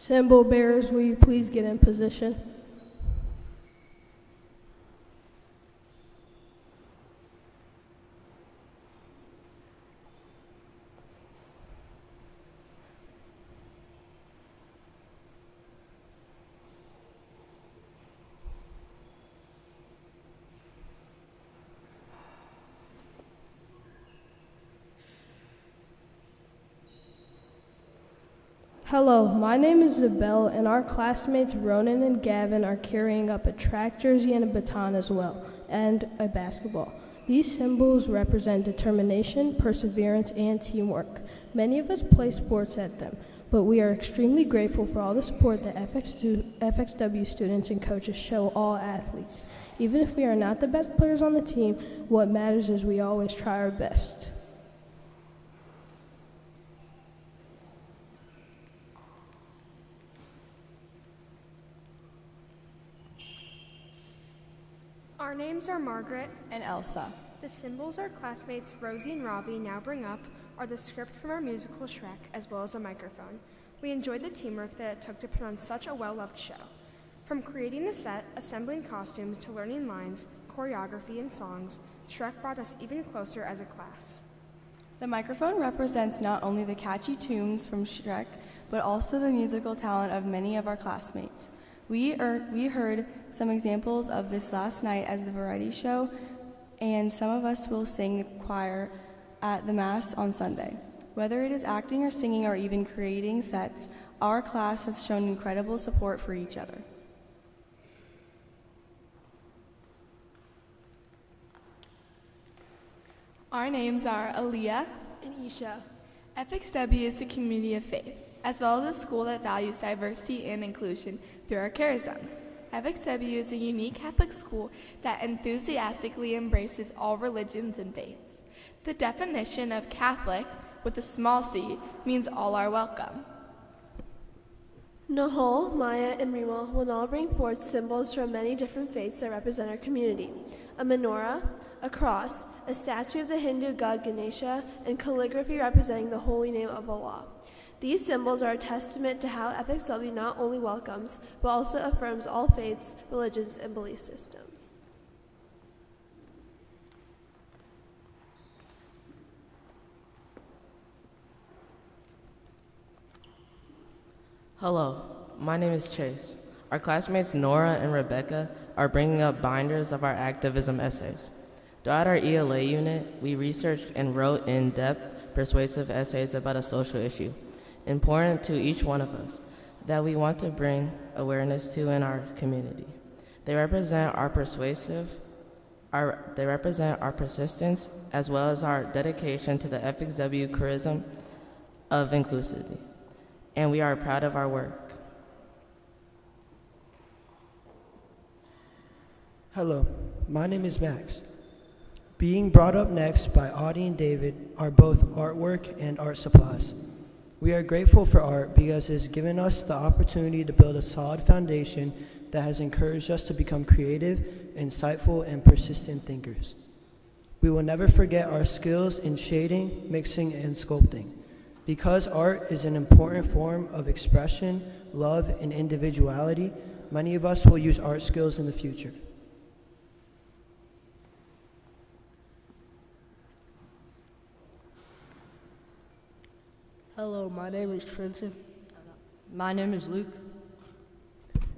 Symbol bearers, will you please get in position? Hello, my name is Zabel, and our classmates Ronan and Gavin are carrying up a track jersey and a baton as well, and a basketball. These symbols represent determination, perseverance, and teamwork. Many of us play sports at them, but we are extremely grateful for all the support that FXW students and coaches show all athletes. Even if we are not the best players on the team, what matters is we always try our best. Our names are Margaret and Elsa. The symbols our classmates Rosie and Ravi now bring up are the script from our musical Shrek, as well as a microphone. We enjoyed the teamwork that it took to put on such a well-loved show. From creating the set, assembling costumes, to learning lines, choreography, and songs, Shrek brought us even closer as a class. The microphone represents not only the catchy tunes from Shrek, but also the musical talent of many of our classmates. We heard some examples of this last night as the variety show, and some of us will sing the choir at the Mass on Sunday. Whether it is acting or singing or even creating sets, our class has shown incredible support for each other. Our names are Aaliyah and Isha. FXW is a community of faith, as well as a school that values diversity and inclusion through our charisms. FXW is a unique Catholic school that enthusiastically embraces all religions and faiths. The definition of Catholic, with a small c, means all are welcome. Nahal, Maya, and Rima will now bring forth symbols from many different faiths that represent our community. A menorah, a cross, a statue of the Hindu god Ganesha, and calligraphy representing the holy name of Allah. These symbols are a testament to how FXW not only welcomes, but also affirms all faiths, religions, and belief systems. Hello, my name is Chase. Our classmates Nora and Rebecca are bringing up binders of our activism essays. Throughout our ELA unit, we researched and wrote in-depth, persuasive essays about a social issue, important to each one of us, that we want to bring awareness to in our community. They represent our persistence, as well as our dedication to the FXW charism of inclusivity, and we are proud of our work. Hello, my name is Max. Being brought up next by Audie and David are both artwork and art supplies. We are grateful for art because it has given us the opportunity to build a solid foundation that has encouraged us to become creative, insightful, and persistent thinkers. We will never forget our skills in shading, mixing, and sculpting. Because art is an important form of expression, love, and individuality, many of us will use art skills in the future. Hello, my name is Trenton. My name is Luke.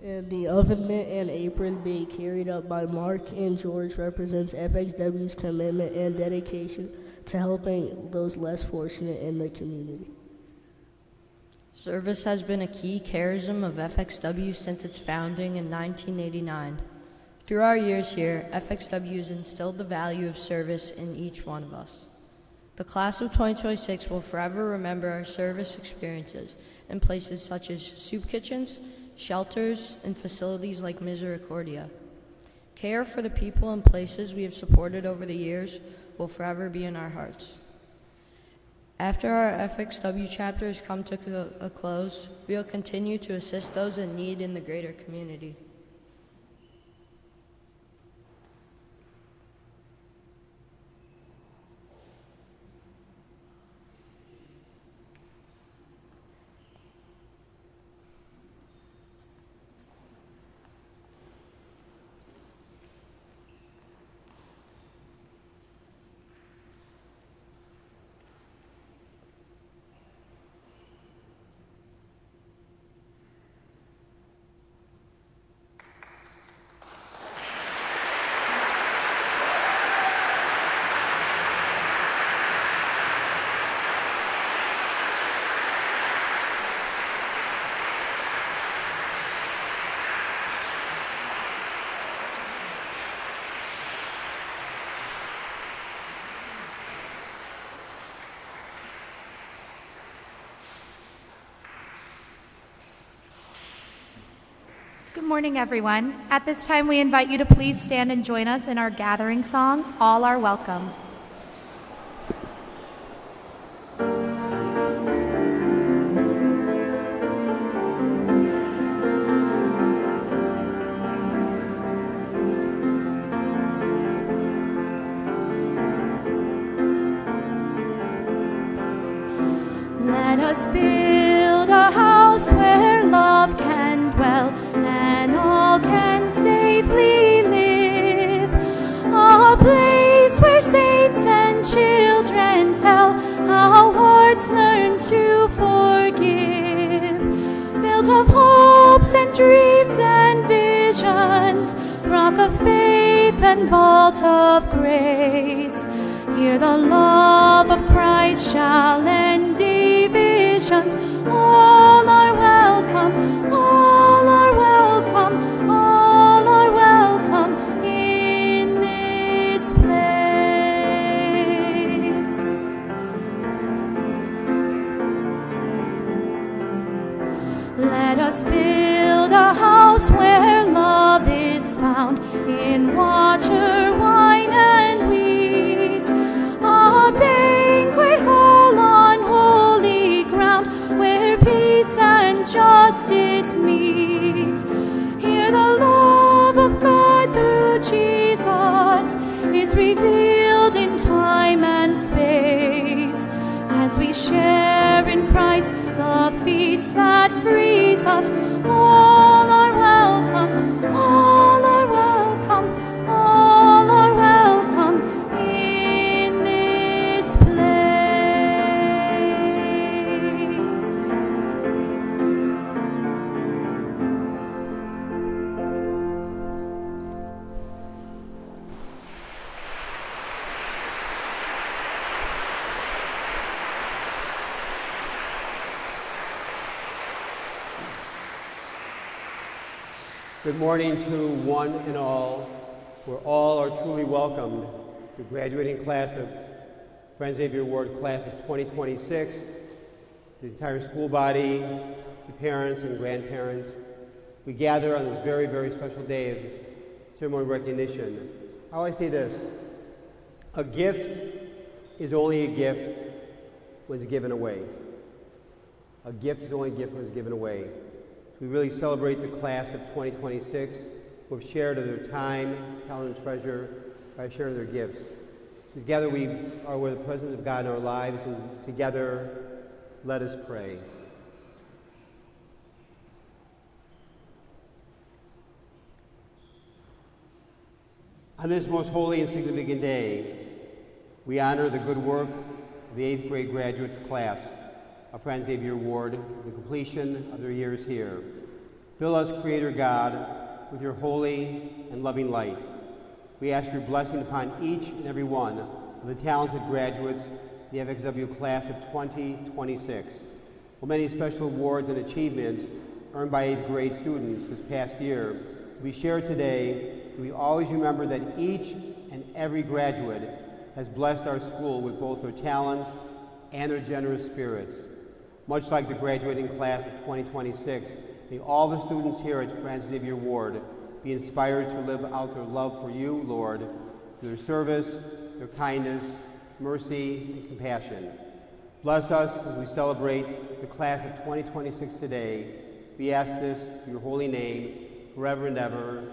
And the oven mitt and apron being carried up by Mark and George represents FXW's commitment and dedication to helping those less fortunate in the community. Service has been a key charism of FXW since its founding in 1989. Through our years here, FXW has instilled the value of service in each one of us. The class of 2026 will forever remember our service experiences in places such as soup kitchens, shelters, and facilities like Misericordia. Care for the people and places we have supported over the years will forever be in our hearts. After our FXW chapter has come to a close, we will continue to assist those in need in the greater community. Good morning, everyone. At this time, we invite you to please stand and join us in our gathering song, All Are Welcome. Let us build a house where love can dwell and all can safely live, a place where saints and children tell how hearts learn to forgive, built of hopes and dreams and visions, rock of faith and vault of grace. Here the love of Christ shall end divisions. All are welcome, all are welcome, all are welcome in this place. Let us build a house where love is found in water, wine, and wheat, a banquet hall on holy ground where peace and justice meet. Here the love of God through Jesus is revealed in time and space, as we share in Christ the feast that frees us. All are welcome, all are welcome, all are welcome in this place. Good morning to one and all, where all are truly welcomed, the graduating class of Frances Xavier Warde Class of 2026, the entire school body, the parents and grandparents. We gather on this very, very special day of ceremony recognition. I always say this: a gift is only a gift when it's given away. A gift is only a gift when it's given away. We really celebrate the class of 2026 who have shared of their time, talent, and treasure by sharing their gifts. Together we are with the presence of God in our lives, and together let us pray. On this most holy and significant day, we honor the good work of the 8th grade graduates class of Frances Xavier Warde, the completion of their years here. Fill us, Creator God, with your holy and loving light. We ask your blessing upon each and every one of the talented graduates of the FXW class of 2026. While many special awards and achievements earned by 8th grade students this past year we share today, we always remember that each and every graduate has blessed our school with both their talents and their generous spirits. Much like the graduating class of 2026, may all the students here at Frances Xavier Warde be inspired to live out their love for you, Lord, through their service, their kindness, mercy, and compassion. Bless us as we celebrate the class of 2026 today. We ask this through your holy name, forever and ever.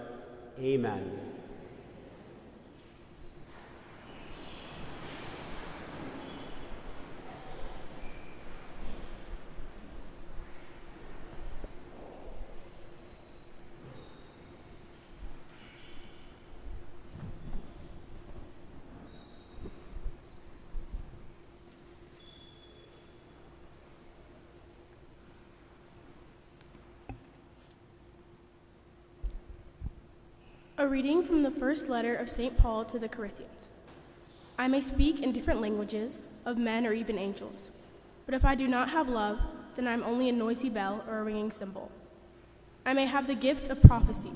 Amen. A reading from the first letter of St. Paul to the Corinthians. I may speak in different languages of men or even angels, but if I do not have love, then I am only a noisy bell or a ringing cymbal. I may have the gift of prophecy.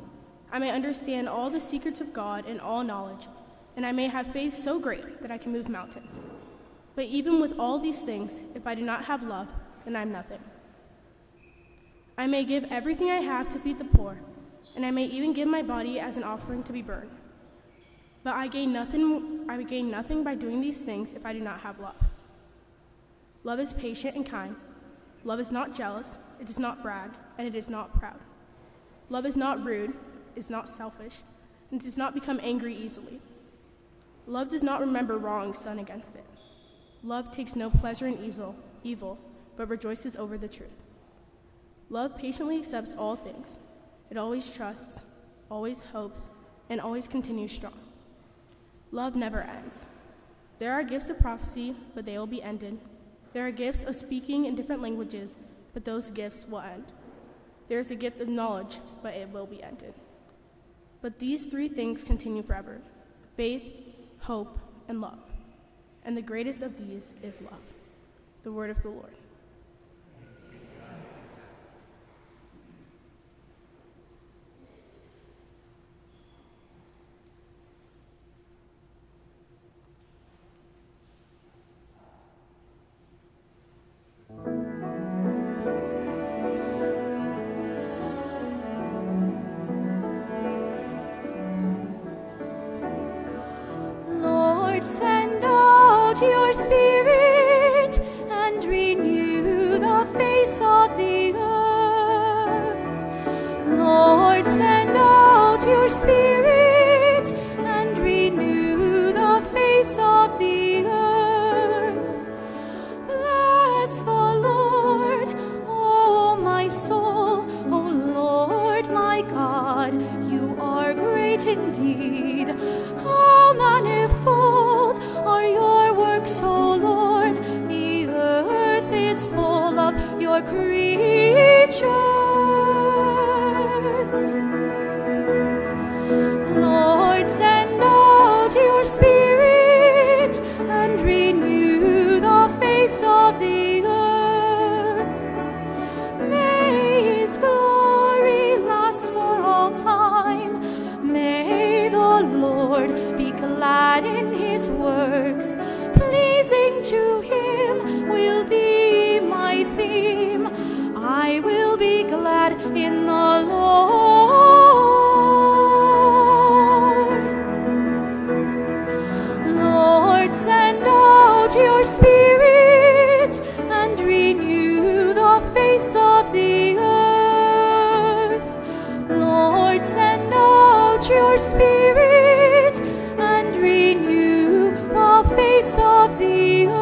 I may understand all the secrets of God and all knowledge, and I may have faith so great that I can move mountains. But even with all these things, if I do not have love, then I am nothing. I may give everything I have to feed the poor, and I may even give my body as an offering to be burned. But I gain nothing by doing these things if I do not have love. Love is patient and kind. Love is not jealous, it does not brag, and it is not proud. Love is not rude, is not selfish, and does not become angry easily. Love does not remember wrongs done against it. Love takes no pleasure in evil, but rejoices over the truth. Love patiently accepts all things. It always trusts, always hopes, and always continues strong. Love never ends. There are gifts of prophecy, but they will be ended. There are gifts of speaking in different languages, but those gifts will end. There is a gift of knowledge, but it will be ended. But these three things continue forever: faith, hope, and love. And the greatest of these is love. The word of the Lord. Send out your Spirit and renew the face of the earth. Lord, send out your Spirit and renew the face of the earth. Bless the Lord, O my soul, O Lord my God, you are great indeed. How manifold are your works, O Lord, the earth is full of your creatures. Lord, send out your Spirit and renew the face of the earth. May his glory last for all time. May the Lord be glad in his works. Pleasing to him will be my theme. I will be glad in the Lord. Lord, send out your Spirit and renew the face of the earth. Lord, send out your Spirit and renew the face of the earth.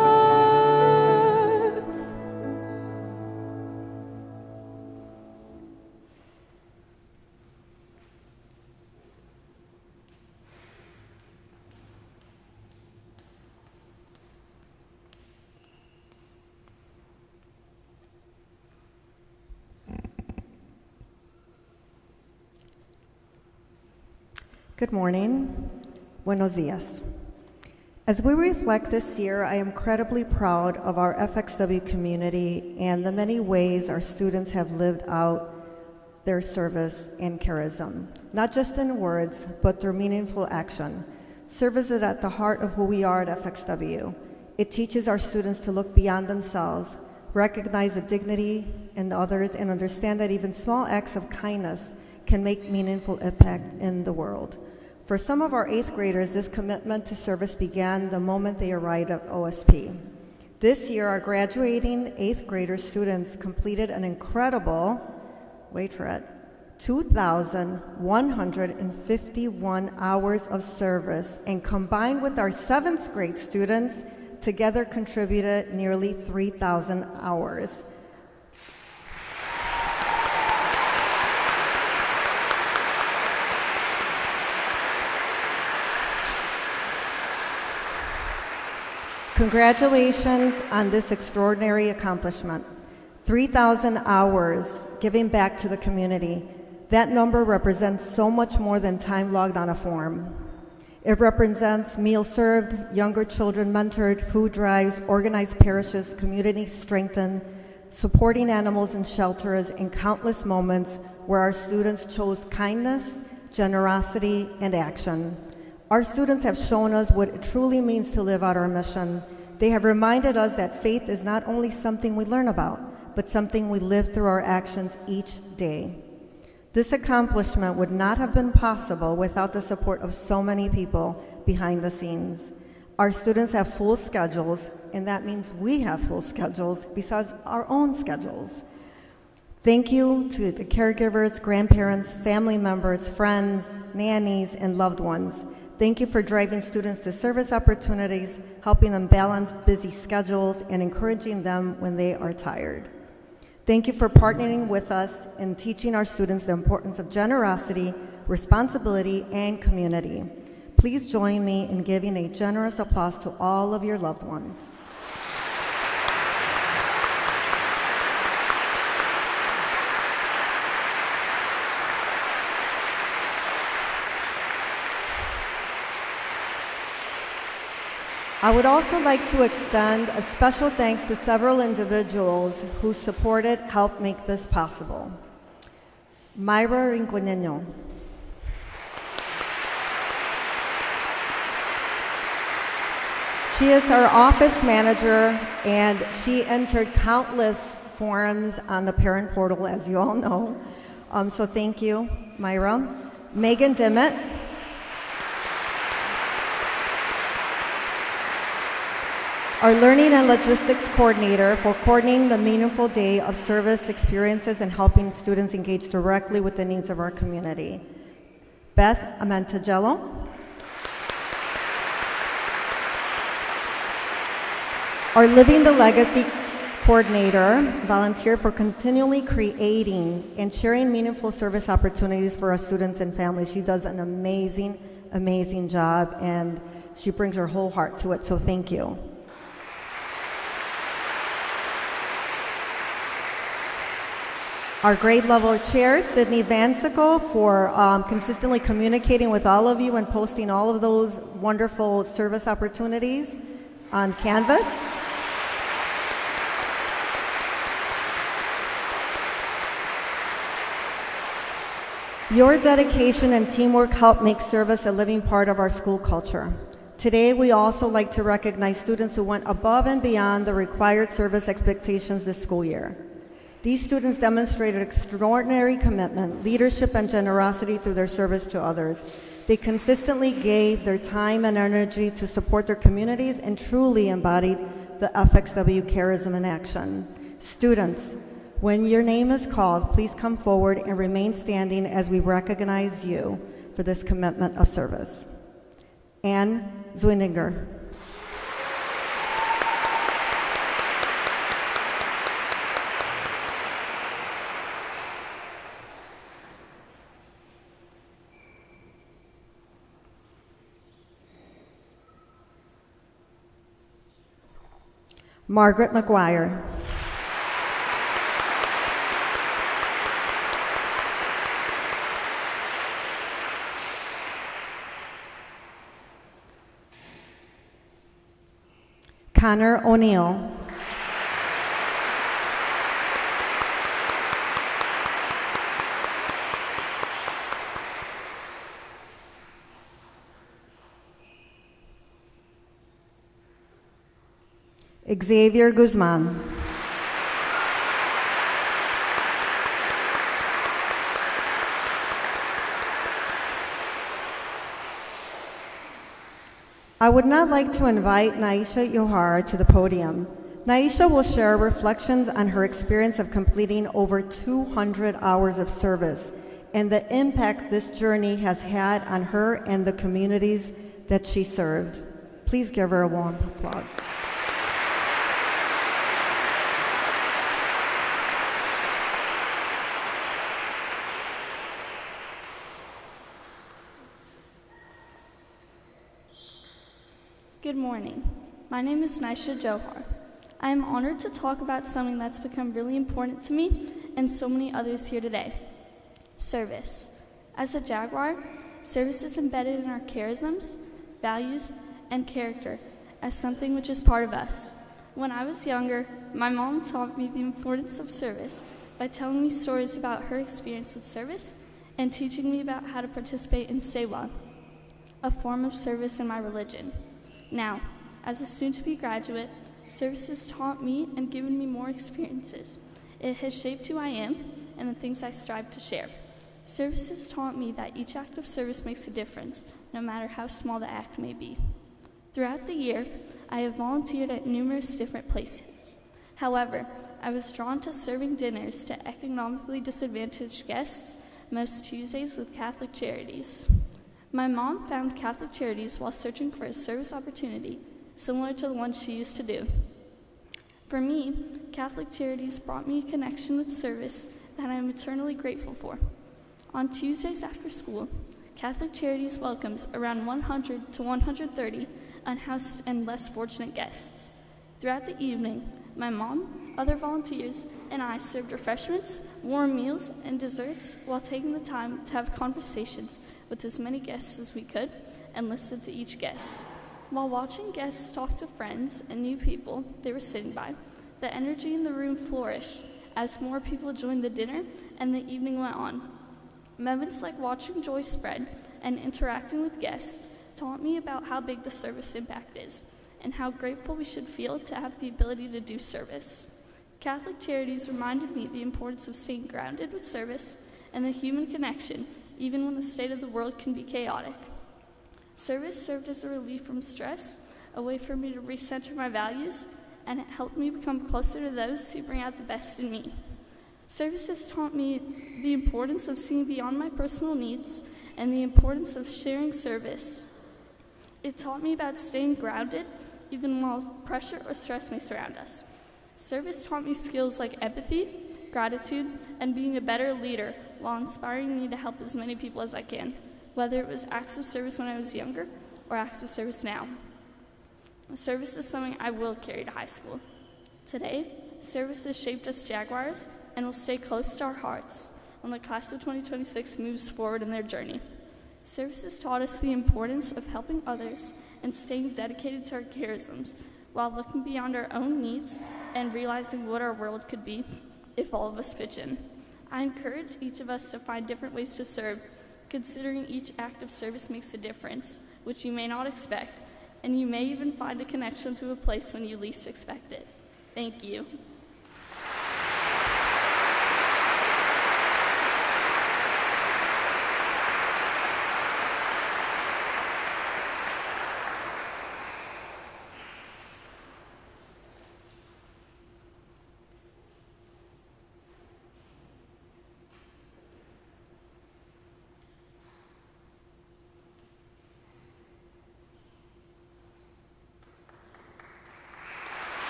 Good morning. Buenos dias. As we reflect this year, I am incredibly proud of our FXW community and the many ways our students have lived out their service and charism, not just in words, but through meaningful action. Service is at the heart of who we are at FXW. It teaches our students to look beyond themselves, recognize the dignity in others, and understand that even small acts of kindness can make meaningful impact in the world. For some of our 8th graders, this commitment to service began the moment they arrived at OSP. This year, our graduating 8th grader students completed an incredible, wait for it, 2,151 hours of service, and combined with our 7th grade students, together contributed nearly 3,000 hours. Congratulations on this extraordinary accomplishment. 3,000 hours giving back to the community. That number represents so much more than time logged on a form. It represents meals served, younger children mentored, food drives, organized parishes, community strengthened, supporting animals in shelters, and countless moments where our students chose kindness, generosity, and action. Our students have shown us what it truly means to live out our mission. They have reminded us that faith is not only something we learn about, but something we live through our actions each day. This accomplishment would not have been possible without the support of so many people behind the scenes. Our students have full schedules, and that means we have full schedules besides our own schedules. Thank you to the caregivers, grandparents, family members, friends, nannies, and loved ones. Thank you for driving students to service opportunities, helping them balance busy schedules, and encouraging them when they are tired. Thank you for partnering with us in teaching our students the importance of generosity, responsibility, and community. Please join me in giving a generous applause to all of your loved ones. I would also like to extend a special thanks to several individuals who supported, helped make this possible. Myra Rinconeno. She is our office manager, and she entered countless forms on the parent portal, as you all know. So thank you, Myra. Megan Dimmitt. Our Learning and Logistics Coordinator for coordinating the meaningful day of service experiences and helping students engage directly with the needs of our community. Beth Amantagello. Our Living the Legacy Coordinator, volunteer for continually creating and sharing meaningful service opportunities for our students and families. She does an amazing, amazing job, and she brings her whole heart to it, so thank you. Our grade level chair, Sydney Vansicle, for consistently communicating with all of you and posting all of those wonderful service opportunities on Canvas. Your dedication and teamwork help make service a living part of our school culture. Today, we also like to recognize students who went above and beyond the required service expectations this school year. These students demonstrated extraordinary commitment, leadership, and generosity through their service to others. They consistently gave their time and energy to support their communities and truly embodied the FXW charism in action. Students, when your name is called, please come forward and remain standing as we recognize you for this commitment of service. Anne Zwinninger. Margaret McGuire. Connor O'Neill. Xavier Guzman. I would now like to invite Naisha Yohara to the podium. Naisha will share reflections on her experience of completing over 200 hours of service and the impact this journey has had on her and the communities that she served. Please give her a warm applause. Good morning. My name is Naisha Johar. I am honored to talk about something that's become really important to me and so many others here today. Service. As a Jaguar, service is embedded in our charisms, values, and character as something which is part of us. When I was younger, my mom taught me the importance of service by telling me stories about her experience with service and teaching me about how to participate in Sewa, a form of service in my religion. Now, as a soon-to-be graduate, service has taught me and given me more experiences. It has shaped who I am and the things I strive to share. Service has taught me that each act of service makes a difference, no matter how small the act may be. Throughout the year, I have volunteered at numerous different places. However, I was drawn to serving dinners to economically disadvantaged guests most Tuesdays with Catholic Charities. My mom found Catholic Charities while searching for a service opportunity similar to the one she used to do. For me, Catholic Charities brought me a connection with service that I am eternally grateful for. On Tuesdays after school, Catholic Charities welcomes around 100 to 130 unhoused and less fortunate guests. Throughout the evening, my mom, other volunteers, and I served refreshments, warm meals, and desserts while taking the time to have conversations with as many guests as we could and listen to each guest. While watching guests talk to friends and new people they were sitting by, the energy in the room flourished as more people joined the dinner and the evening went on. Moments like watching joy spread and interacting with guests taught me about how big the service impact is and how grateful we should feel to have the ability to do service. Catholic Charities reminded me the importance of staying grounded with service and the human connection, even when the state of the world can be chaotic. Service served as a relief from stress, a way for me to recenter my values, and it helped me become closer to those who bring out the best in me. Service has taught me the importance of seeing beyond my personal needs and the importance of sharing service. It taught me about staying grounded even while pressure or stress may surround us. Service taught me skills like empathy, gratitude, and being a better leader while inspiring me to help as many people as I can, whether it was acts of service when I was younger or acts of service now. Service is something I will carry to high school. Today, service has shaped us Jaguars and will stay close to our hearts when the class of 2026 moves forward in their journey. Service has taught us the importance of helping others and staying dedicated to our charisms while looking beyond our own needs and realizing what our world could be if all of us pitch in. I encourage each of us to find different ways to serve, considering each act of service makes a difference, which you may not expect, and you may even find a connection to a place when you least expect it. Thank you.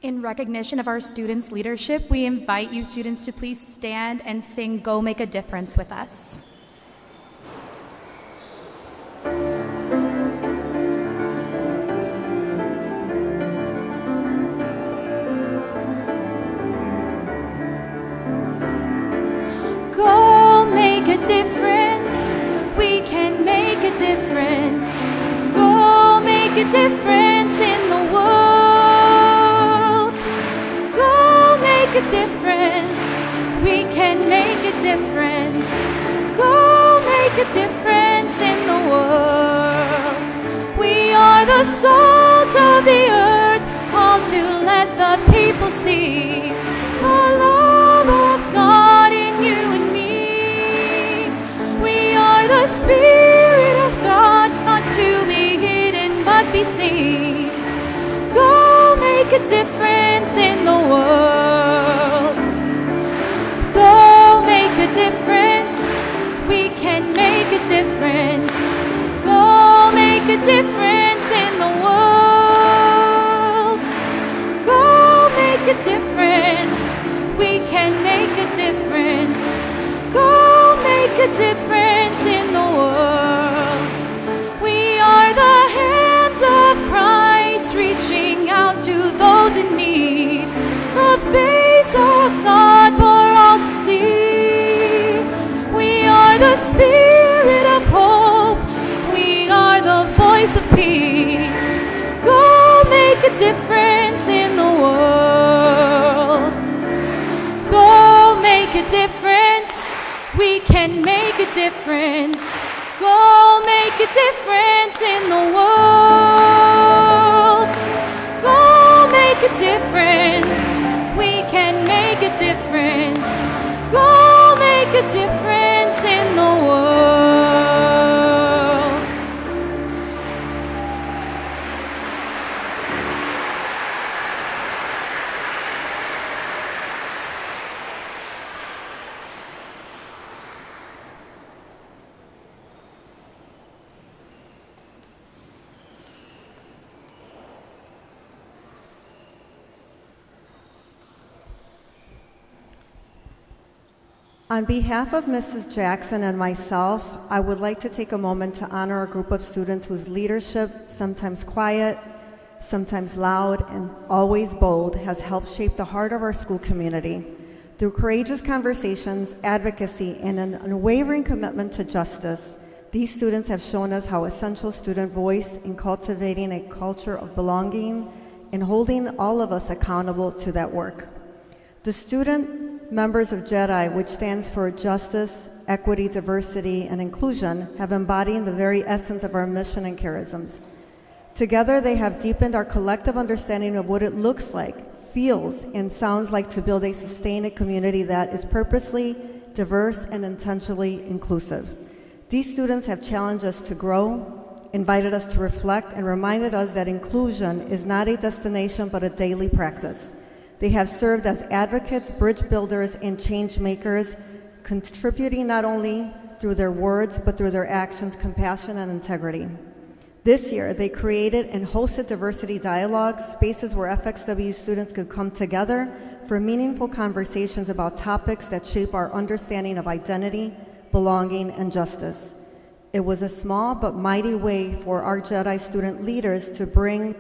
In recognition of our students' leadership, we invite you students to please stand and sing "Go Make a Difference" with us. Go make a difference, we can make a difference. Go make a difference in the world. Go make a difference, we can make a difference. Go make a difference in the world. We are the salt of the earth, called to let the people see the love of God in you and me. We are the Spirit of God, not to be hidden but be seen. Go make a difference in the world. Go make a difference, we can make a difference. Go make a difference in the world. Go make a difference, we can make a difference. Go make a difference in the world. We are the hands of Christ, reaching out to those in need. The face of God for all to see. We are the Spirit of hope. We are the voice of peace. Go make a difference in the world. Go make a difference. We can make a difference. Go make a difference in the world. Go make a difference. We can make a difference. Go make a difference in the world. On behalf of Mrs. Jackson and myself, I would like to take a moment to honor a group of students whose leadership, sometimes quiet, sometimes loud, and always bold, has helped shape the heart of our school community. Through courageous conversations, advocacy, and an unwavering commitment to justice, these students have shown us how essential student voice in cultivating a culture of belonging and holding all of us accountable to that work. The student members of JEDI, which stands for Justice, Equity, Diversity, and Inclusion, have embodied the very essence of our mission and charisms. Together, they have deepened our collective understanding of what it looks like, feels, and sounds like to build a sustained community that is purposely diverse and intentionally inclusive. These students have challenged us to grow, invited us to reflect, and reminded us that inclusion is not a destination but a daily practice. They have served as advocates, bridge builders, and change makers, contributing not only through their words, but through their actions, compassion, and integrity. This year, they created and hosted diversity dialogues, spaces where FXW students could come together for meaningful conversations about topics that shape our understanding of identity, belonging, and justice. It was a small but mighty way for our JEDI student leaders to bring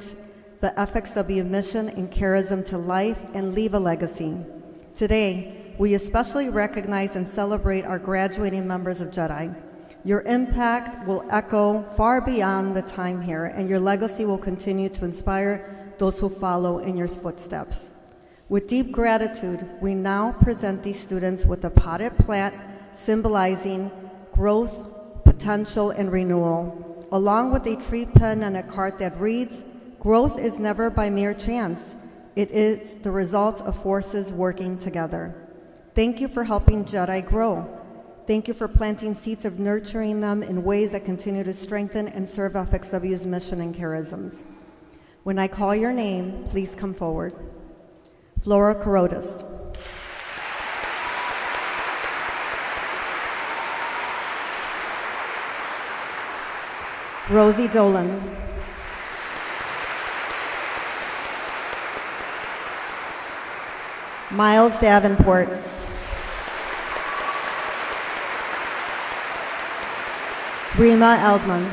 the FXW mission and charism to life and leave a legacy. Today, we especially recognize and celebrate our graduating members of JEDI. Your impact will echo far beyond the time here, and your legacy will continue to inspire those who follow in your footsteps. With deep gratitude, we now present these students with a potted plant symbolizing growth, potential, and renewal, along with a tree pin and a card that reads, "Growth is never by mere chance. It is the result of forces working together." Thank you for helping JEDI grow. Thank you for planting seeds of nurturing them in ways that continue to strengthen and serve FXW's mission and charisms. When I call your name, please come forward. Flora Carotis. Rosie Dolan. Miles Davenport. Rima Eldman.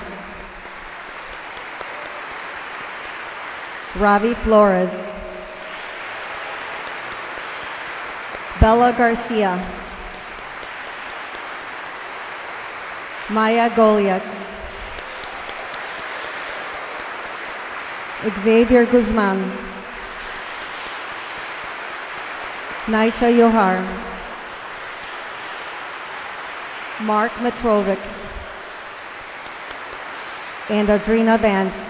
Ravi Flores. Bella Garcia. Maya Goliak. Xavier Guzman. Naisha Yohar. Mark Mitrovic. And Audrina Vance.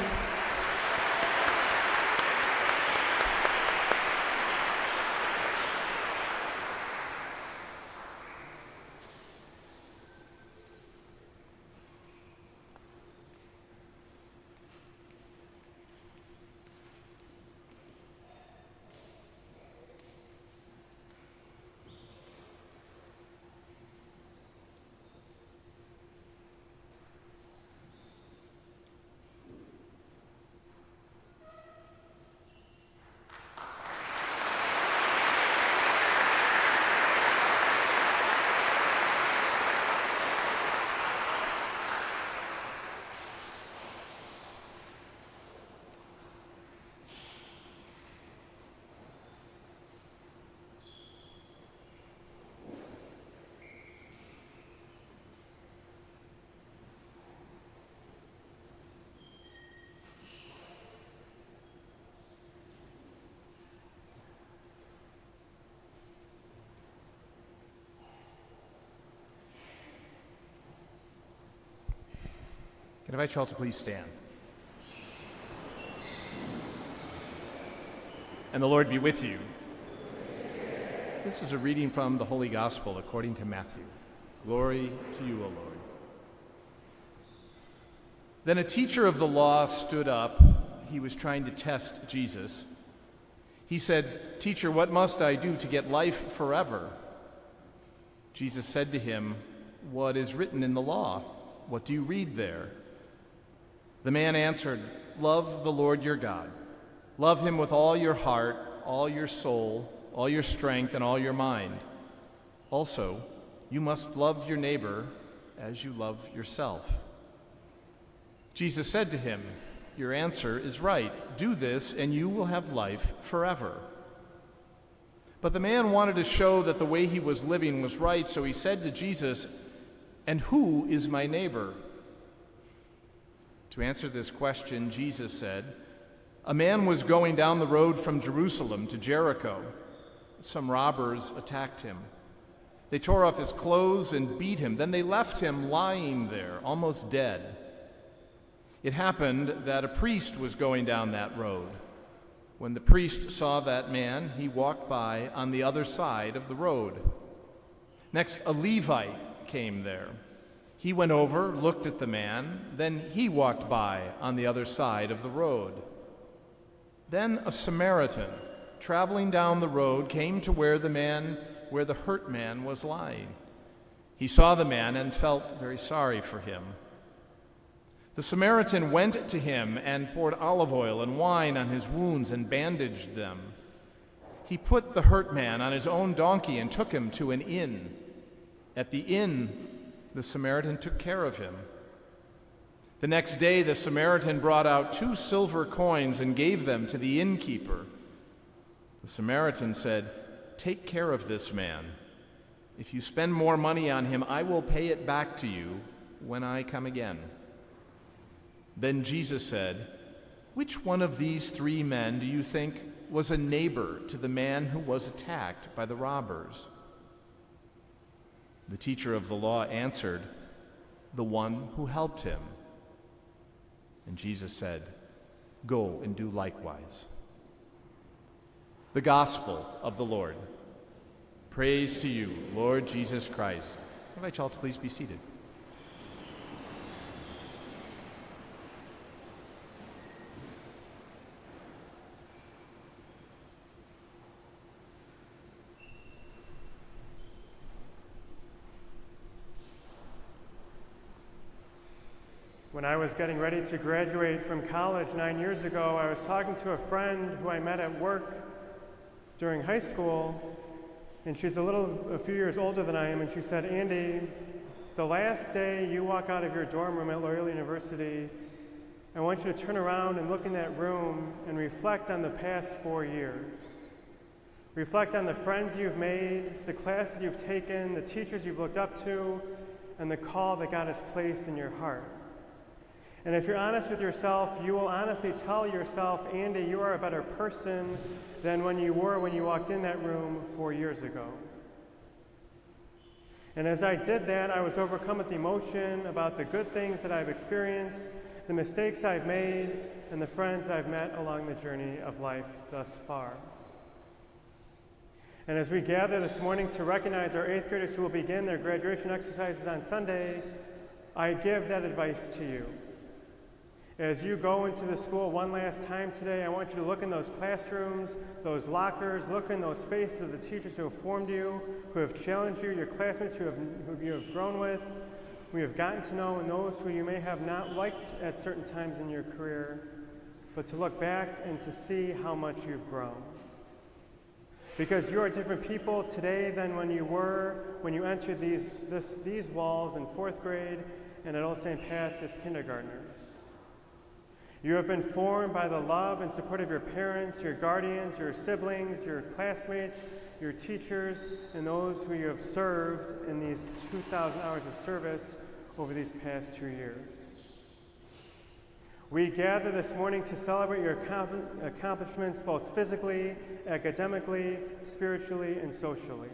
Can I invite you all to please stand? And the Lord be with you. This is a reading from the Holy Gospel according to Matthew. Glory to you, O Lord. Then a teacher of the law stood up. He was trying to test Jesus. He said, "Teacher, what must I do to get life forever?" Jesus said to him, "What is written in the law? What do you read there?" The man answered, "Love the Lord your God. Love him with all your heart, all your soul, all your strength, and all your mind. Also, you must love your neighbor as you love yourself." Jesus said to him, "Your answer is right. Do this, and you will have life forever." But the man wanted to show that the way he was living was right, so he said to Jesus, "And who is my neighbor?" To answer this question, Jesus said, "A man was going down the road from Jerusalem to Jericho. Some robbers attacked him. They tore off his clothes and beat him. Then they left him lying there, almost dead. It happened that a priest was going down that road. When the priest saw that man, he walked by on the other side of the road. Next, a Levite came there. He went over, looked at the man, then he walked by on the other side of the road. Then a Samaritan, traveling down the road, came to where the hurt man was lying. He saw the man and felt very sorry for him. The Samaritan went to him and poured olive oil and wine on his wounds and bandaged them. He put the hurt man on his own donkey and took him to an inn. At the inn, the Samaritan took care of him. The next day, the Samaritan brought out 2 silver coins and gave them to the innkeeper. The Samaritan said, "Take care of this man. If you spend more money on him, I will pay it back to you when I come again." Then Jesus said, "Which one of these 3 men do you think was a neighbor to the man who was attacked by the robbers?" The teacher of the law answered, "The one who helped him." And Jesus said, "Go and do likewise." The Gospel of the Lord. Praise to you, Lord Jesus Christ. I invite you all to please be seated. When I was getting ready to graduate from college 9 years ago, I was talking to a friend who I met at work during high school, and she's a few years older than I am, and she said, "Andy, the last day you walk out of your dorm room at Loyola University, I want you to turn around and look in that room and reflect on the past 4 years. Reflect on the friends you've made, the classes you've taken, the teachers you've looked up to, and the call that God has placed in your heart. And if you're honest with yourself, you will honestly tell yourself, Andy, you are a better person than when you were when you walked in that room 4 years ago." And as I did that, I was overcome with emotion about the good things that I've experienced, the mistakes I've made, and the friends I've met along the journey of life thus far. And as we gather this morning to recognize our 8th graders who will begin their graduation exercises on Sunday, I give that advice to you. As you go into the school one last time today, I want you to look in those classrooms, those lockers, look in those faces of the teachers who have formed you, who have challenged you, your classmates who you have grown with, who you have gotten to know, and those who you may have not liked at certain times in your career, but to look back and to see how much you've grown. Because you are different people today than when you were when you entered these walls in 4th grade and at Old St. Pat's as kindergartners. You have been formed by the love and support of your parents, your guardians, your siblings, your classmates, your teachers, and those who you have served in these 2,000 hours of service over these past 2 years. We gather this morning to celebrate your accomplishments both physically, academically, spiritually, and socially.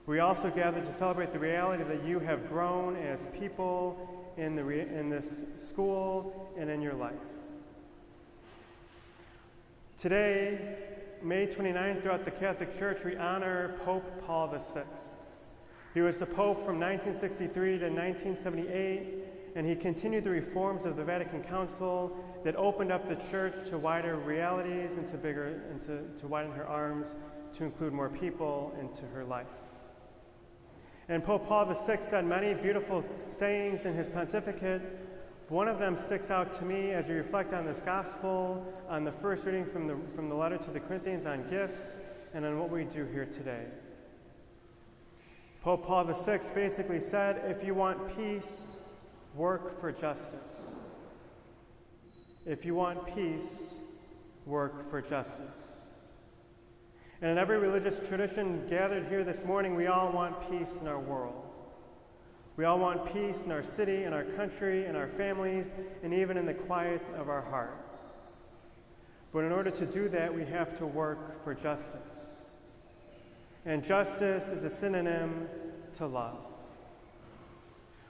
We also gather to celebrate the reality that you have grown as people in this school and in your life. Today, May 29th, throughout the Catholic Church, we honor Pope Paul VI. He was the Pope from 1963 to 1978, and he continued the reforms of the Vatican Council that opened up the Church to wider realities and to widen her arms, to include more people into her life. And Pope Paul VI said many beautiful sayings in his pontificate. One of them sticks out to me as we reflect on this gospel, on the first reading from the letter to the Corinthians on gifts, and on what we do here today. Pope Paul VI basically said, if you want peace, work for justice. If you want peace, work for justice. And in every religious tradition gathered here this morning, we all want peace in our world. We all want peace in our city, in our country, in our families, and even in the quiet of our heart. But in order to do that, we have to work for justice. And justice is a synonym to love.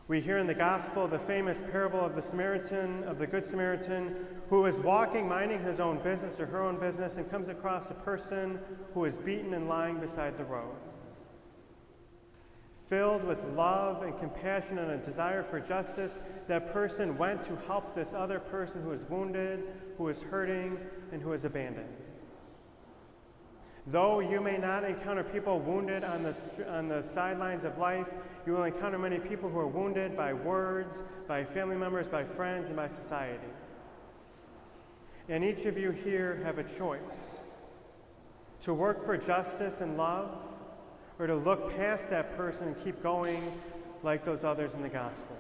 We hear in the gospel the famous parable of the Good Samaritan, who is walking, minding his own business or her own business, and comes across a person who is beaten and lying beside the road. Filled with love and compassion and a desire for justice, that person went to help this other person who is wounded, who is hurting, and who is abandoned. Though you may not encounter people wounded on the sidelines of life, you will encounter many people who are wounded by words, by family members, by friends, and by society. And each of you here have a choice: to work for justice and love, or to look past that person and keep going like those others in the gospel.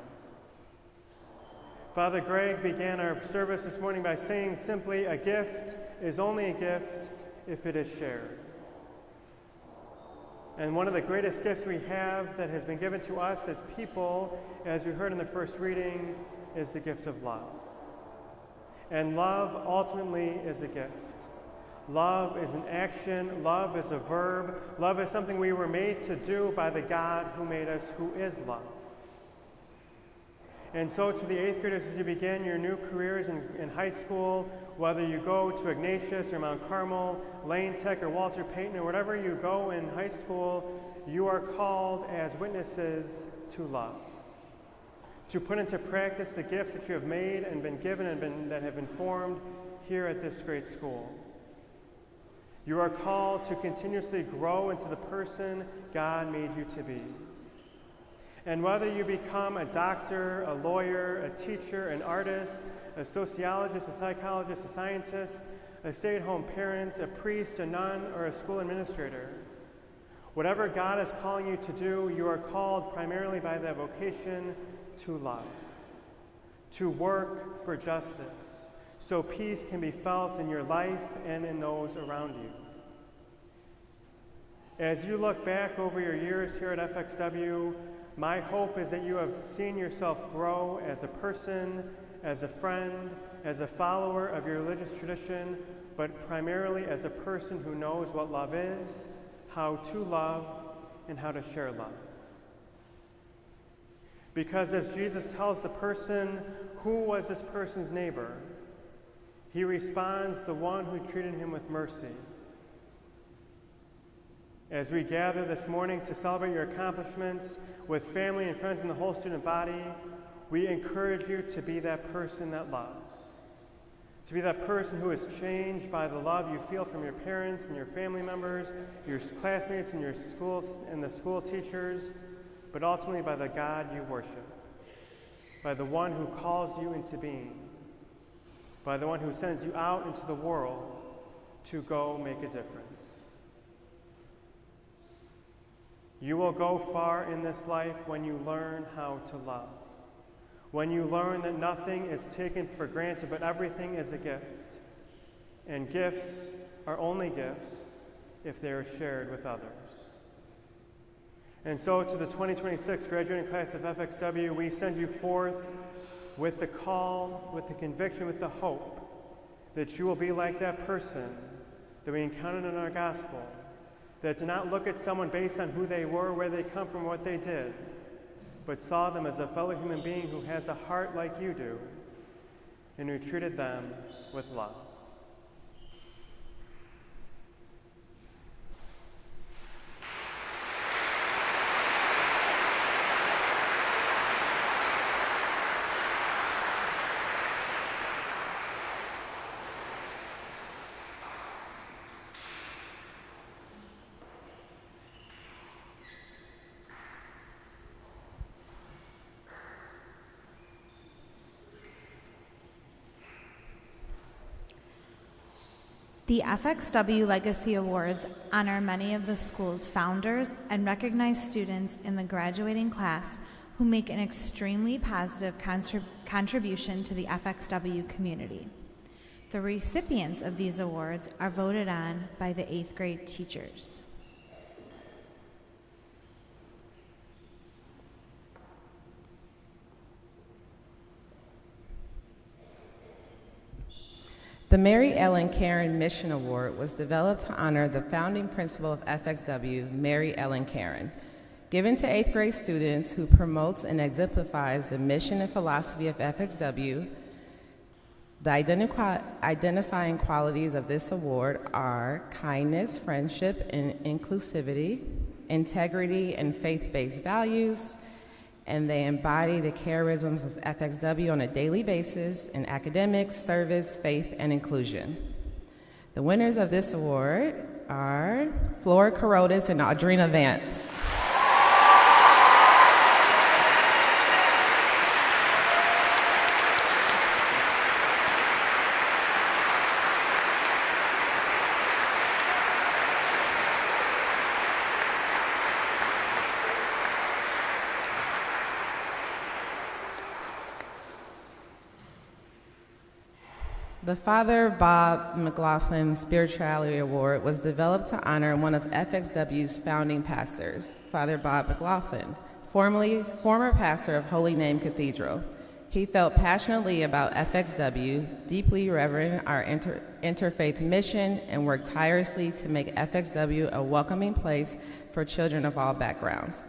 Father Greg began our service this morning by saying simply, a gift is only a gift if it is shared. And one of the greatest gifts we have that has been given to us as people, as we heard in the first reading, is the gift of love. And love ultimately is a gift. Love is an action. Love is a verb. Love is something we were made to do by the God who made us, who is love. And so to the 8th graders, as you begin your new careers in high school, whether you go to Ignatius or Mount Carmel, Lane Tech or Walter Payton, or wherever you go in high school, you are called as witnesses to love. To put into practice the gifts that you have made and been given and that have been formed here at this great school. You are called to continuously grow into the person God made you to be. And whether you become a doctor, a lawyer, a teacher, an artist, a sociologist, a psychologist, a scientist, a stay-at-home parent, a priest, a nun, or a school administrator, whatever God is calling you to do, you are called primarily by that vocation to love, to work for justice, so peace can be felt in your life and in those around you. As you look back over your years here at FXW, my hope is that you have seen yourself grow as a person, as a friend, as a follower of your religious tradition, but primarily as a person who knows what love is, how to love, and how to share love. Because as Jesus tells the person, who was this person's neighbor? He responds, the one who treated him with mercy. As we gather this morning to celebrate your accomplishments with family and friends and the whole student body, we encourage you to be that person that loves. To be that person who is changed by the love you feel from your parents and your family members, your classmates and your schools and the school teachers, but ultimately by the God you worship, by the one who calls you into being, by the one who sends you out into the world to go make a difference. You will go far in this life when you learn how to love, when you learn that nothing is taken for granted, but everything is a gift, and gifts are only gifts if they are shared with others. And so to the 2026 graduating class of FXW, we send you forth with the call, with the conviction, with the hope that you will be like that person that we encountered in our gospel, that did not look at someone based on who they were, where they come from, what they did, but saw them as a fellow human being who has a heart like you do, and who treated them with love. The FXW Legacy Awards honor many of the school's founders and recognize students in the graduating class who make an extremely positive contribution to the FXW community. The recipients of these awards are voted on by the 8th grade teachers. The Mary Ellen Caron Mission Award was developed to honor the founding principal of FXW, Mary Ellen Caron, given to 8th grade students who promotes and exemplifies the mission and philosophy of FXW. The identifying qualities of this award are kindness, friendship, and inclusivity, integrity, and faith-based values, and they embody the charisms of FXW on a daily basis in academics, service, faith, and inclusion. The winners of this award are Flora Carotis and Audrina Vance. The Father Bob McLaughlin Spirituality Award was developed to honor one of FXW's founding pastors, Father Bob McLaughlin, former pastor of Holy Name Cathedral. He felt passionately about FXW, deeply revered our interfaith mission, and worked tirelessly to make FXW a welcoming place for children of all backgrounds.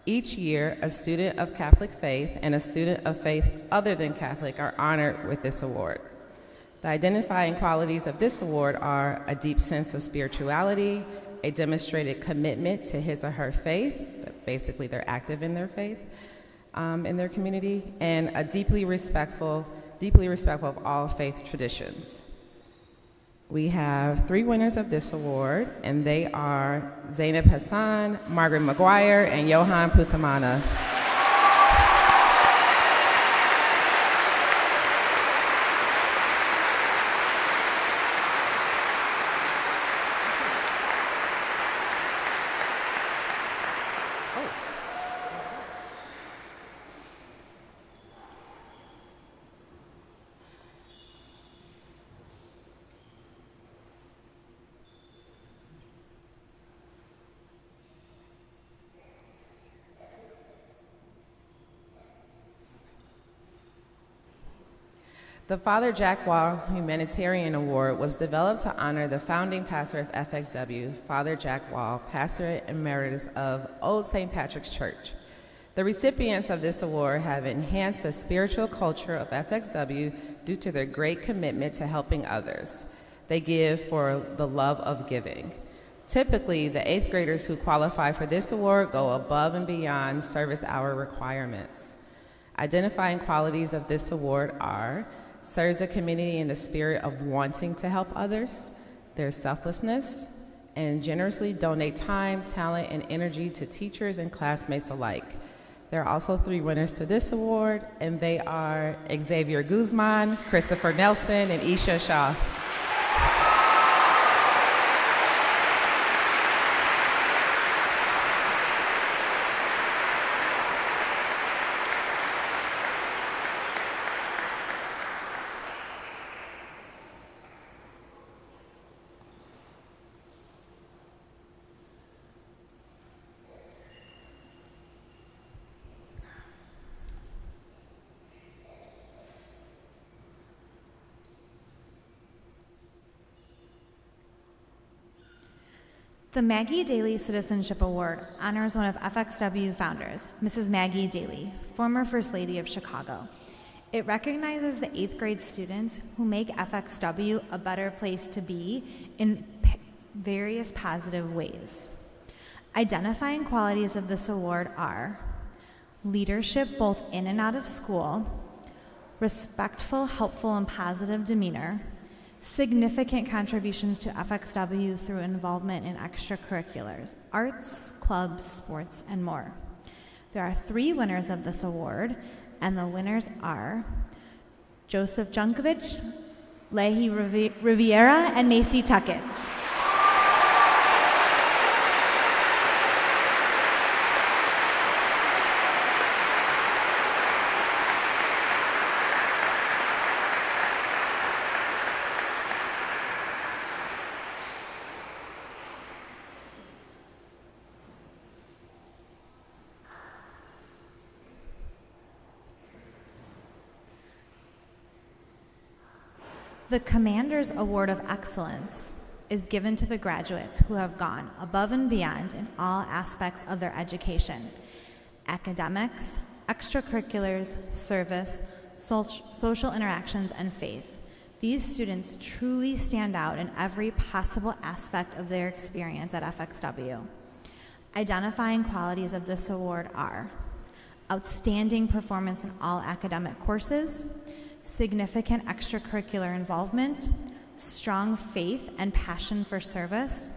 Each year, a student of Catholic faith and a student of faith other than Catholic are honored with this award. The identifying qualities of this award are a deep sense of spirituality, a demonstrated commitment to his or her faith, basically they're active in their faith, in their community, and a deeply respectful of all faith traditions. We have 3 winners of this award, and they are Zainab Hassan, Margaret McGuire, and Johan Puthamana. The Father Jack Wall Humanitarian Award was developed to honor the founding pastor of FXW, Father Jack Wall, pastor emeritus of Old St. Patrick's Church. The recipients of this award have enhanced the spiritual culture of FXW due to their great commitment to helping others. They give for the love of giving. Typically, the 8th graders who qualify for this award go above and beyond service hour requirements. Identifying qualities of this award are serves the community in the spirit of wanting to help others, their selflessness, and generously donate time, talent, and energy to teachers and classmates alike. There are also 3 winners to this award, and they are Xavier Guzman, Christopher Nelson, and Isha Shaw. The Maggie Daly Citizenship Award honors one of FXW founders, Mrs. Maggie Daly, former First Lady of Chicago. It recognizes the 8th grade students who make FXW a better place to be in various positive ways. Identifying qualities of this award are leadership both in and out of school, respectful, helpful, and positive demeanor, significant contributions to FXW through involvement in extracurriculars, arts, clubs, sports, and more. There are 3 winners of this award, and the winners are Joseph Junkovich, Leahy Riviera, and Macy Tuckett. The Commander's Award of Excellence is given to the graduates who have gone above and beyond in all aspects of their education: academics, extracurriculars, service, social interactions, and faith. These students truly stand out in every possible aspect of their experience at FXW. Identifying qualities of this award are outstanding performance in all academic courses, significant extracurricular involvement, strong faith and passion for service,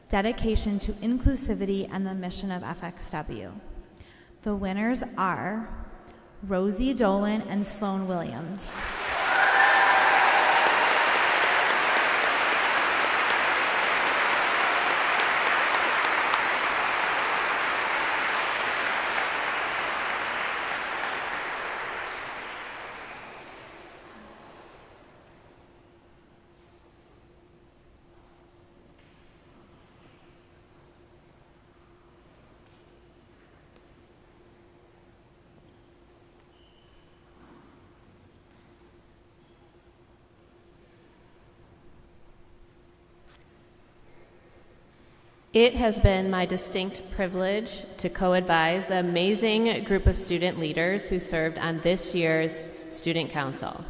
dedication to inclusivity and the mission of FXW. The winners are Rosie Dolan and Sloan Williams. It has been my distinct privilege to co-advise the amazing group of student leaders who served on this year's Student Council.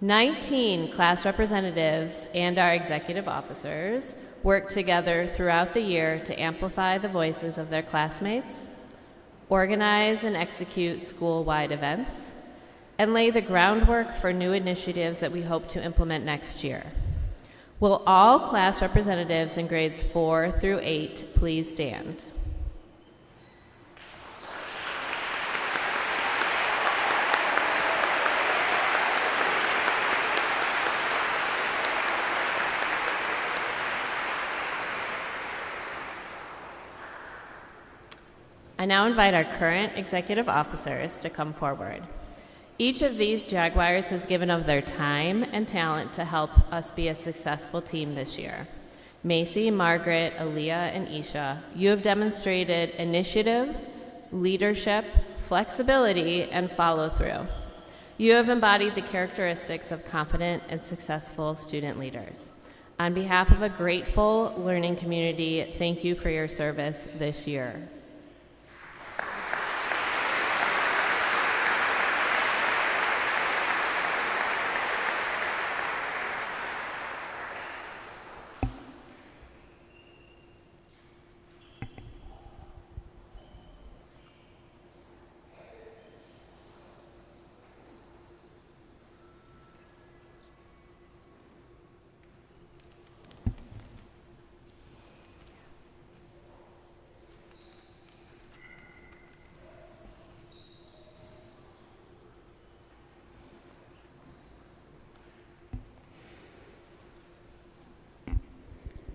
19 class representatives and our executive officers worked together throughout the year to amplify the voices of their classmates, organize and execute school-wide events, and lay the groundwork for new initiatives that we hope to implement next year. Will all class representatives in grades 4 through 8 please stand? I now invite our current executive officers to come forward. Each of these Jaguars has given of their time and talent to help us be a successful team this year. Macy, Margaret, Aaliyah, and Isha, you have demonstrated initiative, leadership, flexibility, and follow-through. You have embodied the characteristics of confident and successful student leaders. On behalf of a grateful learning community, thank you for your service this year.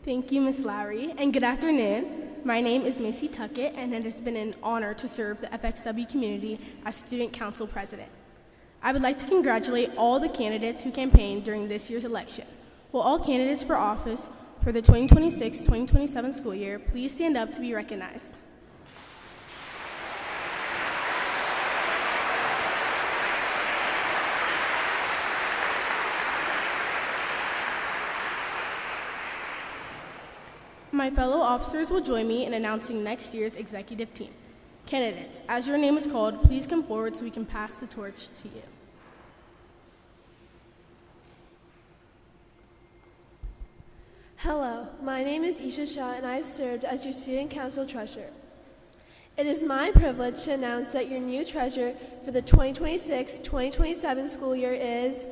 Thank you, Ms. Lowry, and good afternoon. My name is Macy Tuckett, and it has been an honor to serve the FXW community as Student Council President. I would like to congratulate all the candidates who campaigned during this year's election. Will all candidates for office for the 2026-2027 school year please stand up to be recognized? My fellow officers will join me in announcing next year's executive team. Candidates, as your name is called, please come forward so we can pass the torch to you. Hello, my name is Isha Shah and I have served as your Student Council Treasurer. It is my privilege to announce that your new treasurer for the 2026-2027 school year is,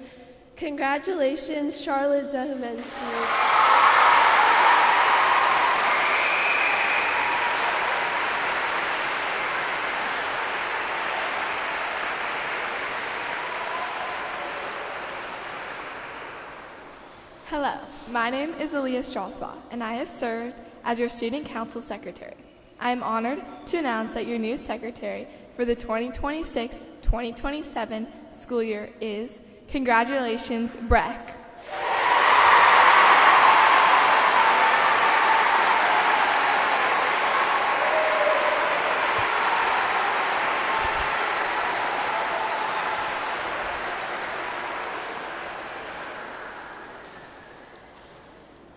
congratulations, Charlotte Zahumensky. Hello, my name is Aaliyah Strasbaugh, and I have served as your Student Council Secretary. I am honored to announce that your new secretary for the 2026-2027 school year is, congratulations, Breck.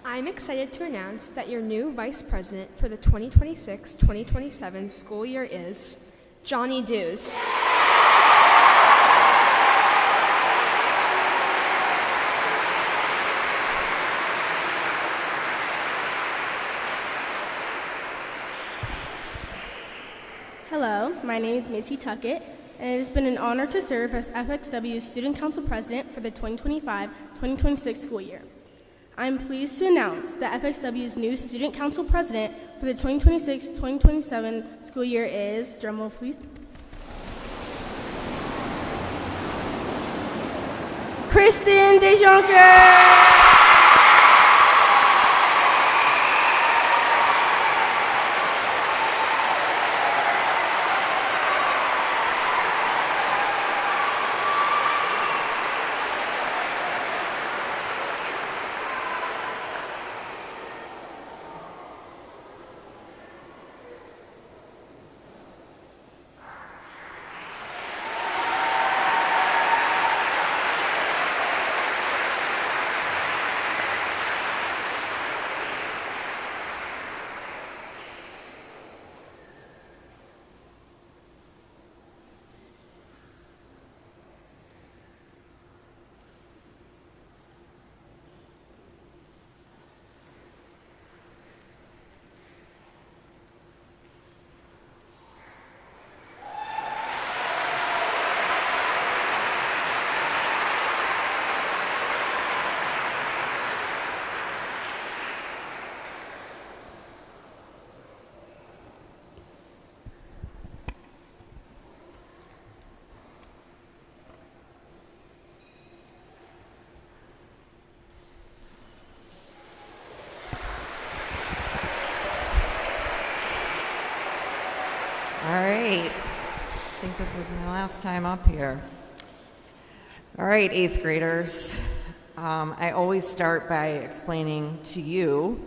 I'm excited to announce that your new Vice President for the 2026-2027 school year is Johnny Dews. Hello, my name is Missy Tuckett, and it has been an honor to serve as FXW's Student Council President for the 2025-2026 school year. I am pleased to announce that FXW's new Student Council President for the 2026-2027 school year is, drumroll please, Kristen DeJonker. All right, I think this is my last time up here. All right, 8th graders, I always start by explaining to you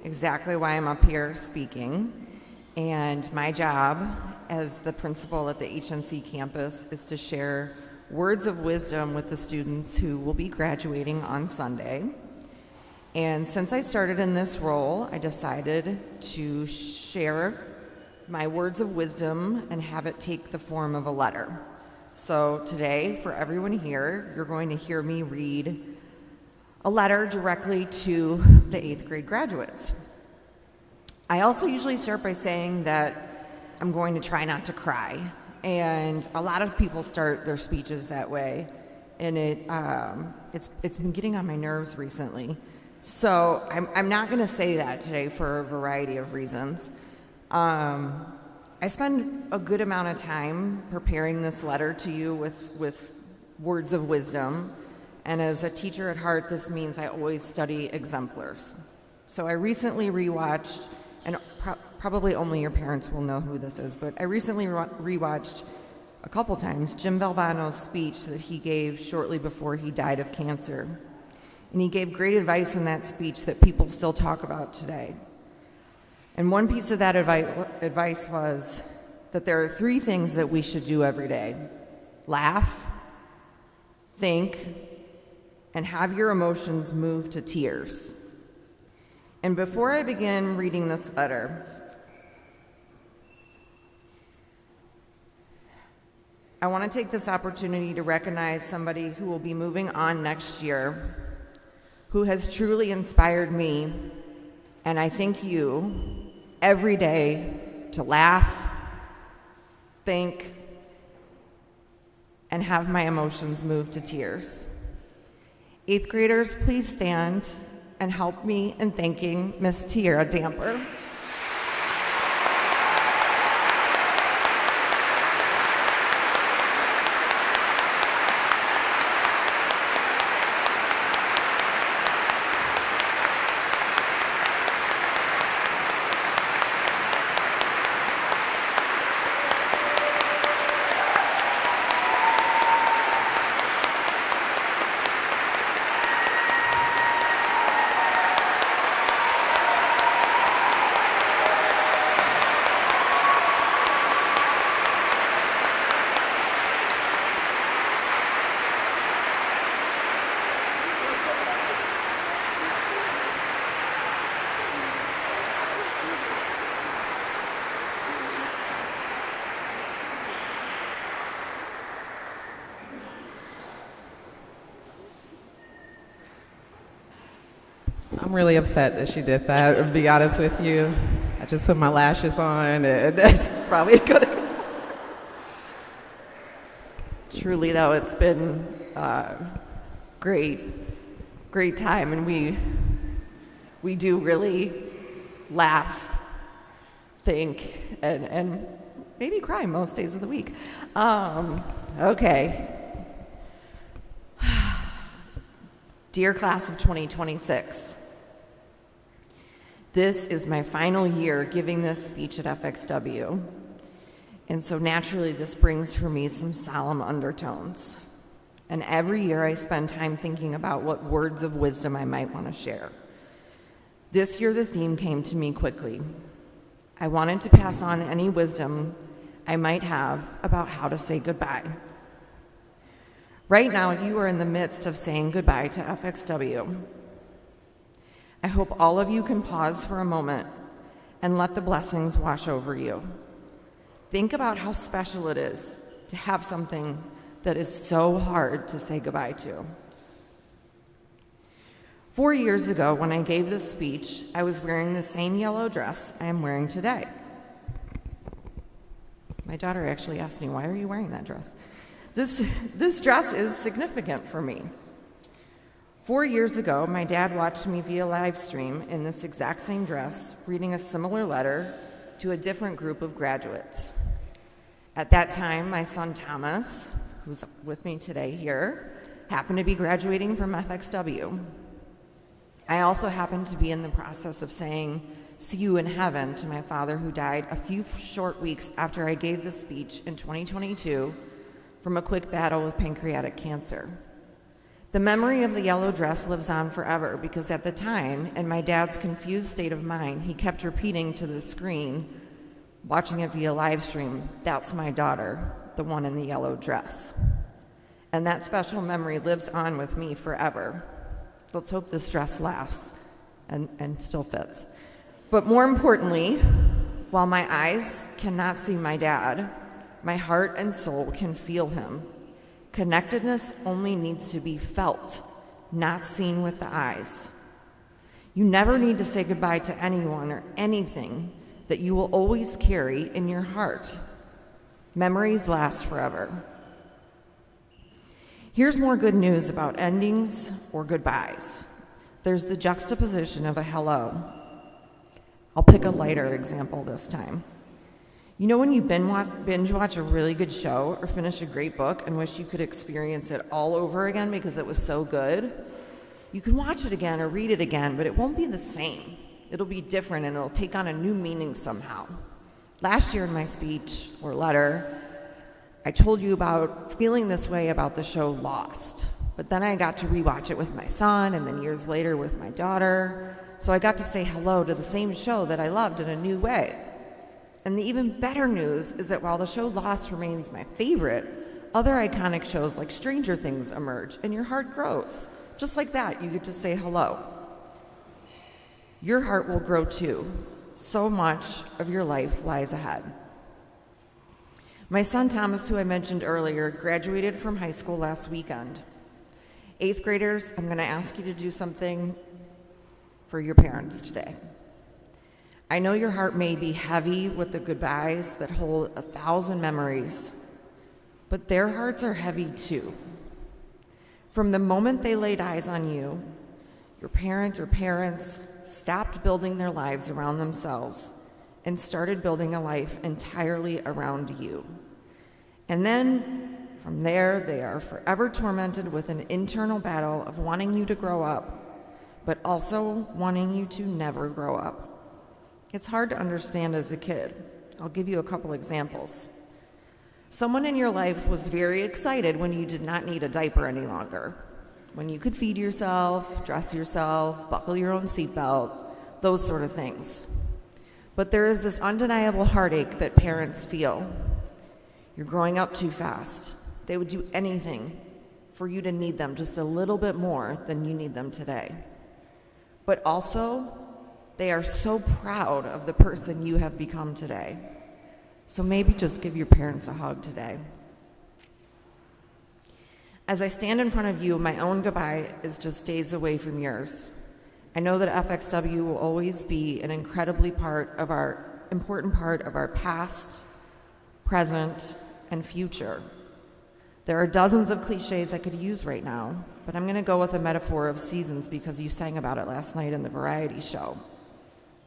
exactly why I'm up here speaking. And my job as the principal at the HNC campus is to share words of wisdom with the students who will be graduating on Sunday. And since I started in this role, I decided to share my words of wisdom and have it take the form of a letter. So today, for everyone here, you're going to hear me read a letter directly to the 8th grade graduates. I also usually start by saying that I'm going to try not to cry. And a lot of people start their speeches that way, and it's been getting on my nerves recently. So I'm not going to say that today for a variety of reasons. I spend a good amount of time preparing this letter to you with words of wisdom, and as a teacher at heart, this means I always study exemplars. So I recently rewatched, and probably only your parents will know who this is, but I recently rewatched a couple times Jim Valvano's speech that he gave shortly before he died of cancer. And he gave great advice in that speech that people still talk about today. And one piece of that advice was that there are 3 things that we should do every day: laugh, think, and have your emotions move to tears. And before I begin reading this letter, I want to take this opportunity to recognize somebody who will be moving on next year, who has truly inspired me, and I thank you every day to laugh, think, and have my emotions move to tears. 8th graders, please stand and help me in thanking Miss Tiara Damper. I'm really upset that she did that, to be honest with you. I just put my lashes on, and that's probably good. Truly, though, it's been great time, and we do really laugh, think, and maybe cry most days of the week. Okay. Dear class of 2026, this is my final year giving this speech at FXW, and so naturally this brings for me some solemn undertones. And every year I spend time thinking about what words of wisdom I might want to share. This year the theme came to me quickly. I wanted to pass on any wisdom I might have about how to say goodbye. Right now, you are in the midst of saying goodbye to FXW. I hope all of you can pause for a moment and let the blessings wash over you. Think about how special it is to have something that is so hard to say goodbye to. 4 years ago, when I gave this speech, I was wearing the same yellow dress I am wearing today. My daughter actually asked me, "Why are you wearing that dress?" This dress is significant for me. 4 years ago, my dad watched me via live stream in this exact same dress, reading a similar letter to a different group of graduates. At that time, my son Thomas, who's with me today here, happened to be graduating from FXW. I also happened to be in the process of saying, "See you in heaven," to my father, who died a few short weeks after I gave this speech in 2022 from a quick battle with pancreatic cancer. The memory of the yellow dress lives on forever because at the time, in my dad's confused state of mind, he kept repeating to the screen, watching it via live stream, "That's my daughter, the one in the yellow dress." And that special memory lives on with me forever. Let's hope this dress lasts and still fits. But more importantly, while my eyes cannot see my dad, my heart and soul can feel him. Connectedness only needs to be felt, not seen with the eyes. You never need to say goodbye to anyone or anything that you will always carry in your heart. Memories last forever. Here's more good news about endings or goodbyes. There's the juxtaposition of a hello. I'll pick a lighter example this time. You know when you binge watch a really good show or finish a great book and wish you could experience it all over again because it was so good? You can watch it again or read it again, but it won't be the same. It'll be different and it'll take on a new meaning somehow. Last year in my speech or letter, I told you about feeling this way about the show Lost, but then I got to rewatch it with my son and then years later with my daughter, so I got to say hello to the same show that I loved in a new way. And the even better news is that while the show Lost remains my favorite, other iconic shows like Stranger Things emerge and your heart grows. Just like that, you get to say hello. Your heart will grow too. So much of your life lies ahead. My son Thomas, who I mentioned earlier, graduated from high school last weekend. 8th graders, I'm going to ask you to do something for your parents today. I know your heart may be heavy with the goodbyes that hold 1,000 memories, but their hearts are heavy too. From the moment they laid eyes on you, your parent or parents stopped building their lives around themselves and started building a life entirely around you. And then, from there, they are forever tormented with an internal battle of wanting you to grow up, but also wanting you to never grow up. It's hard to understand as a kid. I'll give you a couple examples. Someone in your life was very excited when you did not need a diaper any longer, when you could feed yourself, dress yourself, buckle your own seatbelt, those sort of things. But there is this undeniable heartache that parents feel. You're growing up too fast. They would do anything for you to need them just a little bit more than you need them today. But also, they are so proud of the person you have become today. So maybe just give your parents a hug today. As I stand in front of you, my own goodbye is just days away from yours. I know that FXW will always be an incredibly important part of our past, present, and future. There are dozens of cliches I could use right now, but I'm going to go with a metaphor of seasons because you sang about it last night in the variety show.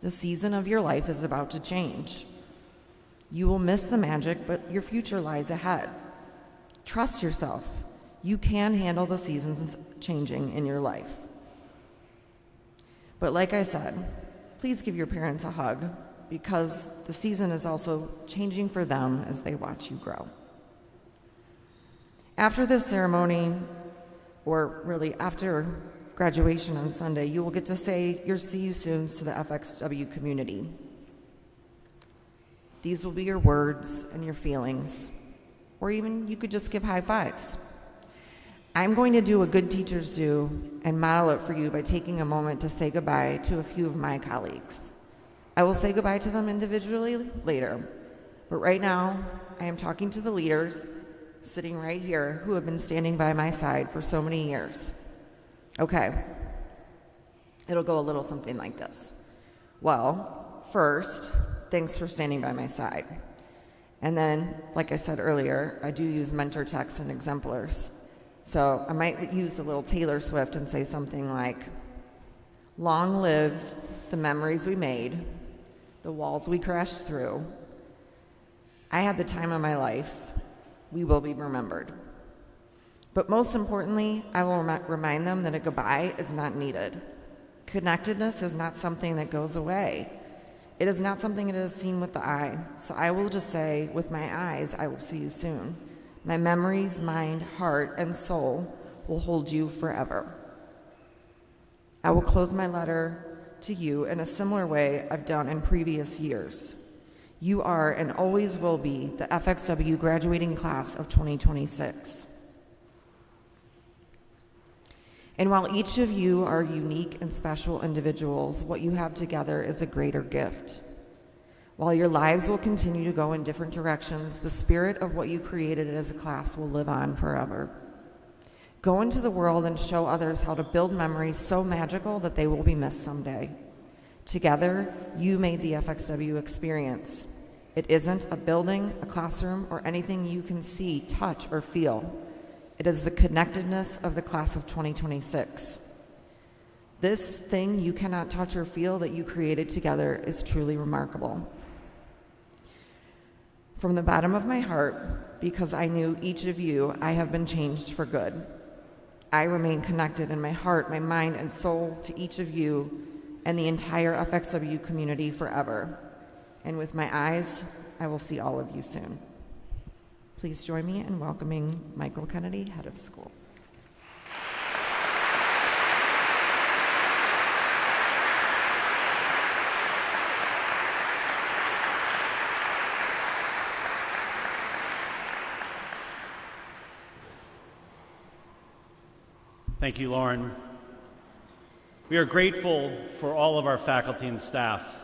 The season of your life is about to change. You will miss the magic, but your future lies ahead. Trust yourself. You can handle the seasons changing in your life. But like I said, please give your parents a hug because the season is also changing for them as they watch you grow. After this ceremony, or really after graduation on Sunday, you will get to say your see you soons to the FXW community. These will be your words and your feelings, or even you could just give high fives. I'm going to do what good teachers do and model it for you by taking a moment to say goodbye to a few of my colleagues. I will say goodbye to them individually later, but right now I am talking to the leaders sitting right here who have been standing by my side for so many years. Okay, it'll go a little something like this. Well, first, thanks for standing by my side. And then, like I said earlier, I do use mentor texts and exemplars. So I might use a little Taylor Swift and say something like, long live the memories we made, the walls we crashed through. I had the time of my life. We will be remembered. But most importantly, I will remind them that a goodbye is not needed. Connectedness is not something that goes away. It is not something that is seen with the eye. So I will just say, with my eyes, I will see you soon. My memories, mind, heart, and soul will hold you forever. I will close my letter to you in a similar way I've done in previous years. You are and always will be the FXW graduating class of 2026. And while each of you are unique and special individuals, what you have together is a greater gift. While your lives will continue to go in different directions, the spirit of what you created as a class will live on forever. Go into the world and show others how to build memories so magical that they will be missed someday. Together, you made the FXW experience. It isn't a building, a classroom, or anything you can see, touch, or feel. It is the connectedness of the class of 2026. This thing you cannot touch or feel that you created together is truly remarkable. From the bottom of my heart, because I knew each of you, I have been changed for good. I remain connected in my heart, my mind, and soul to each of you and the entire FXW community forever. And with my eyes, I will see all of you soon. Please join me in welcoming Michael Kennedy, head of school. Thank you, Lauren. We are grateful for all of our faculty and staff.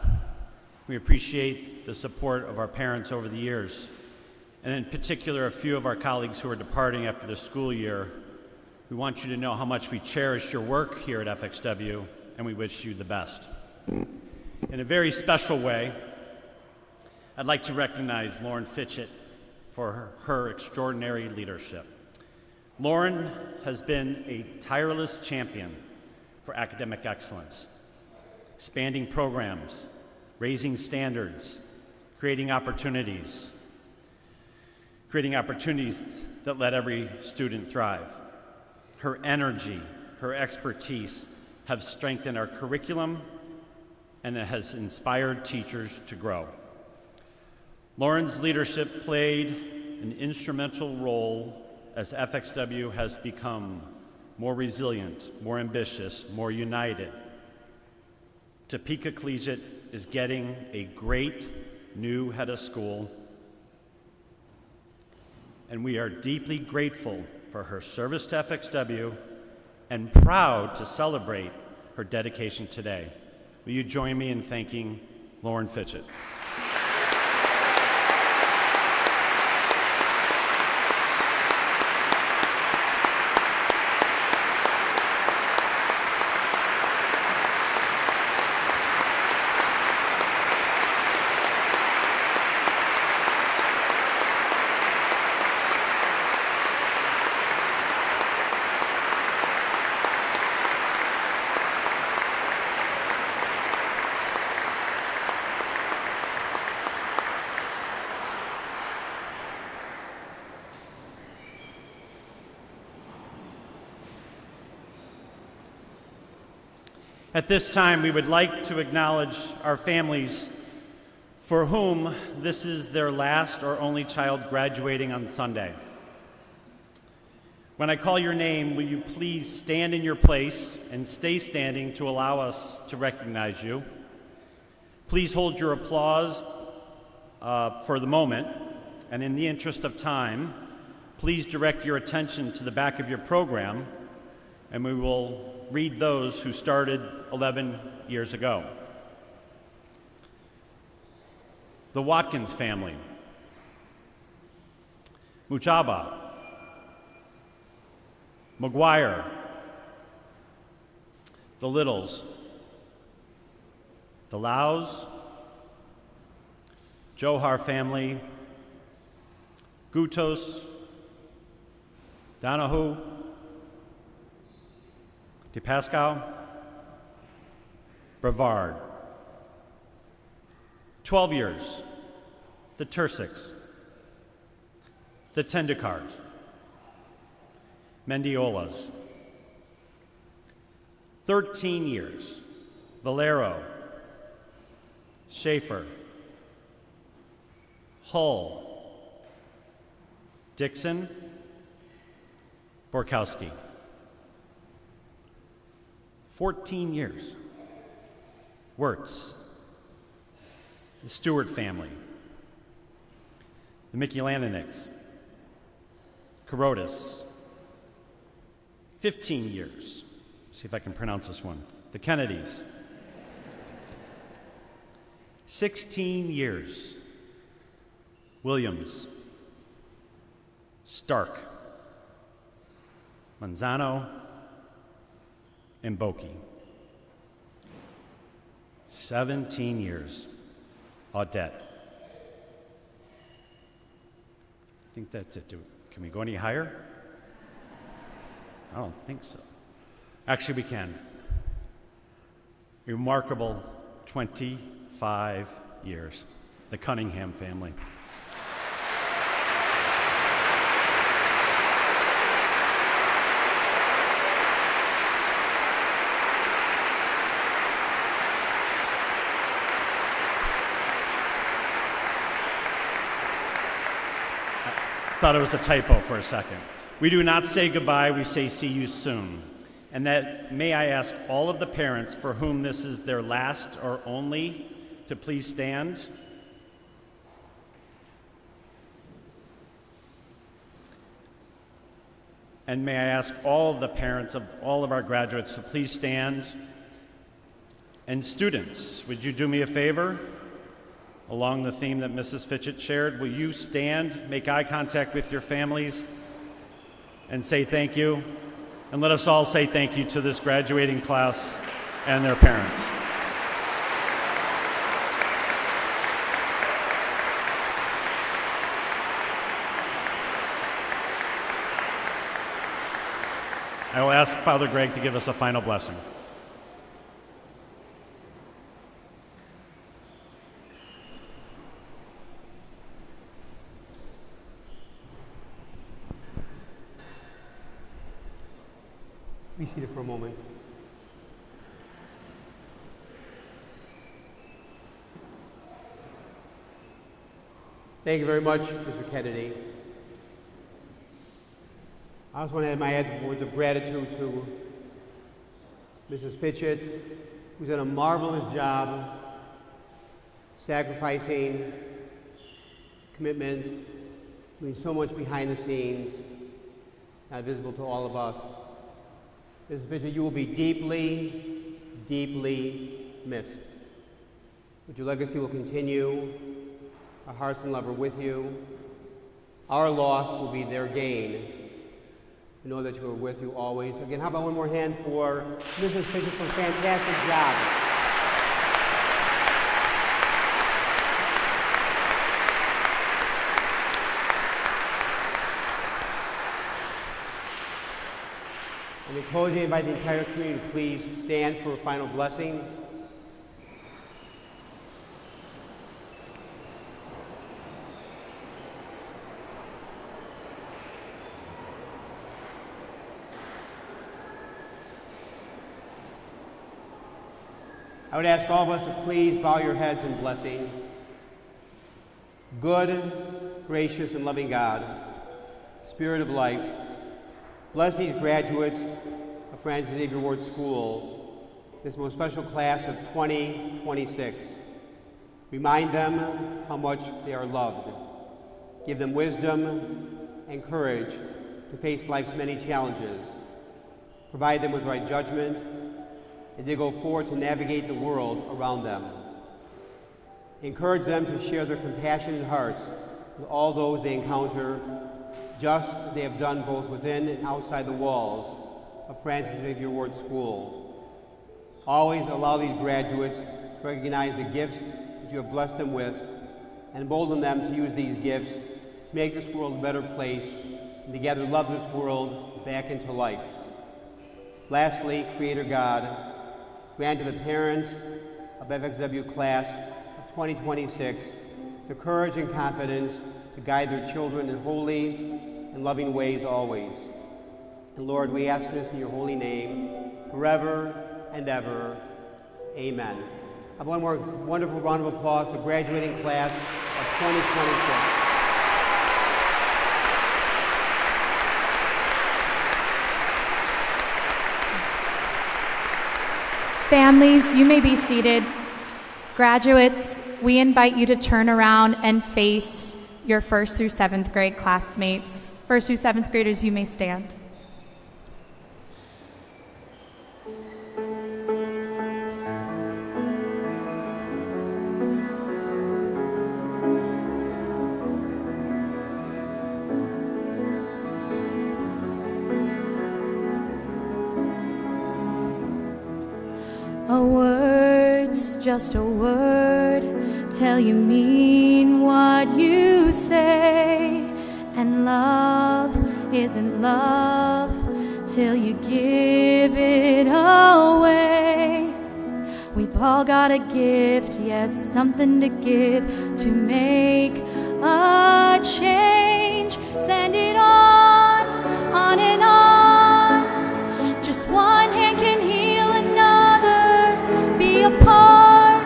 We appreciate the support of our parents over the years, and in particular, a few of our colleagues who are departing after the school year. We want you to know how much we cherish your work here at FXW, and we wish you the best. In a very special way, I'd like to recognize Lauren Fitchett for her extraordinary leadership. Lauren has been a tireless champion for academic excellence, expanding programs, raising standards, creating opportunities that let every student thrive. Her energy, her expertise have strengthened our curriculum, and it has inspired teachers to grow. Lauren's leadership played an instrumental role as FXW has become more resilient, more ambitious, more united. Topeka Collegiate is getting a great new head of school, and we are deeply grateful for her service to FXW and proud to celebrate her dedication today. Will you join me in thanking Lauren Fitchett? At this time, we would like to acknowledge our families for whom this is their last or only child graduating on Sunday. When I call your name, will you please stand in your place and stay standing to allow us to recognize you? Please hold your applause for the moment, and in the interest of time, please direct your attention to the back of your program, and we will read those who started 11 years ago. The Watkins family, Muchaba, McGuire, the Littles, the Laus, Johar family, Gutos, Donahue, DePascal, Brevard. 12 years, the Tursicks, the Tendikars, Mendiolas. 13 years, Valero, Schaefer, Hull, Dixon, Borkowski. 14 years, Wirtz, the Stewart family, the Mikulanics, Carotis. 15 years, see if I can pronounce this one, the Kennedys. 16 years, Williams, Stark, Manzano, and Boki. 17 years, Audette. I think that's it. Can we go any higher? I don't think so. Actually, we can. Remarkable 25 years. The Cunningham family. Thought it was a typo for a second. We do not say goodbye, we say see you soon. And that may I ask all of the parents for whom this is their last or only to please stand. And may I ask all of the parents of all of our graduates to please stand And students, would you do me a favor? Along the theme that Mrs. Fitchett shared, will you stand, make eye contact with your families, and say thank you? And let us all say thank you to this graduating class and their parents. I will ask Father Greg to give us a final blessing. Be seated for a moment. Thank you very much, Mr. Kennedy. I also want to add my words of gratitude to Mrs. Fitchett, who's done a marvelous job sacrificing commitment, doing so much behind the scenes, not visible to all of us. Mrs. Fitchett, you will be deeply, deeply missed. But your legacy will continue. Our hearts and love are with you. Our loss will be their gain. We know that you are with you always. Again, how about one more hand for Mrs. Fitchett for a fantastic job. And in closing, I invite the entire community to please stand for a final blessing. I would ask all of us to please bow your heads in blessing. Good, gracious, and loving God, Spirit of life, bless these graduates of Frances Xavier Warde School, this most special class of 2026. Remind them how much they are loved. Give them wisdom and courage to face life's many challenges. Provide them with right judgment as they go forward to navigate the world around them. Encourage them to share their compassionate hearts with all those they encounter, just as they have done both within and outside the walls of Frances Xavier Warde School. Always allow these graduates to recognize the gifts that you have blessed them with and embolden them to use these gifts to make this world a better place and together love this world back into life. Lastly, Creator God, grant to the parents of FXW class of 2026 the courage and confidence to guide their children in holy and loving ways always. And Lord, we ask this in your holy name, forever and ever. Amen. I have one more wonderful round of applause for the graduating class of 2026. Families, you may be seated. Graduates, we invite you to turn around and face your 1st through 7th grade classmates. 1st through 7th graders, you may stand. A word's just a word till you mean what you say, and love isn't love till you give it away. We've all got a gift, yes, something to give to make a change. Send it on and on. Just one hand can heal another. Be a part,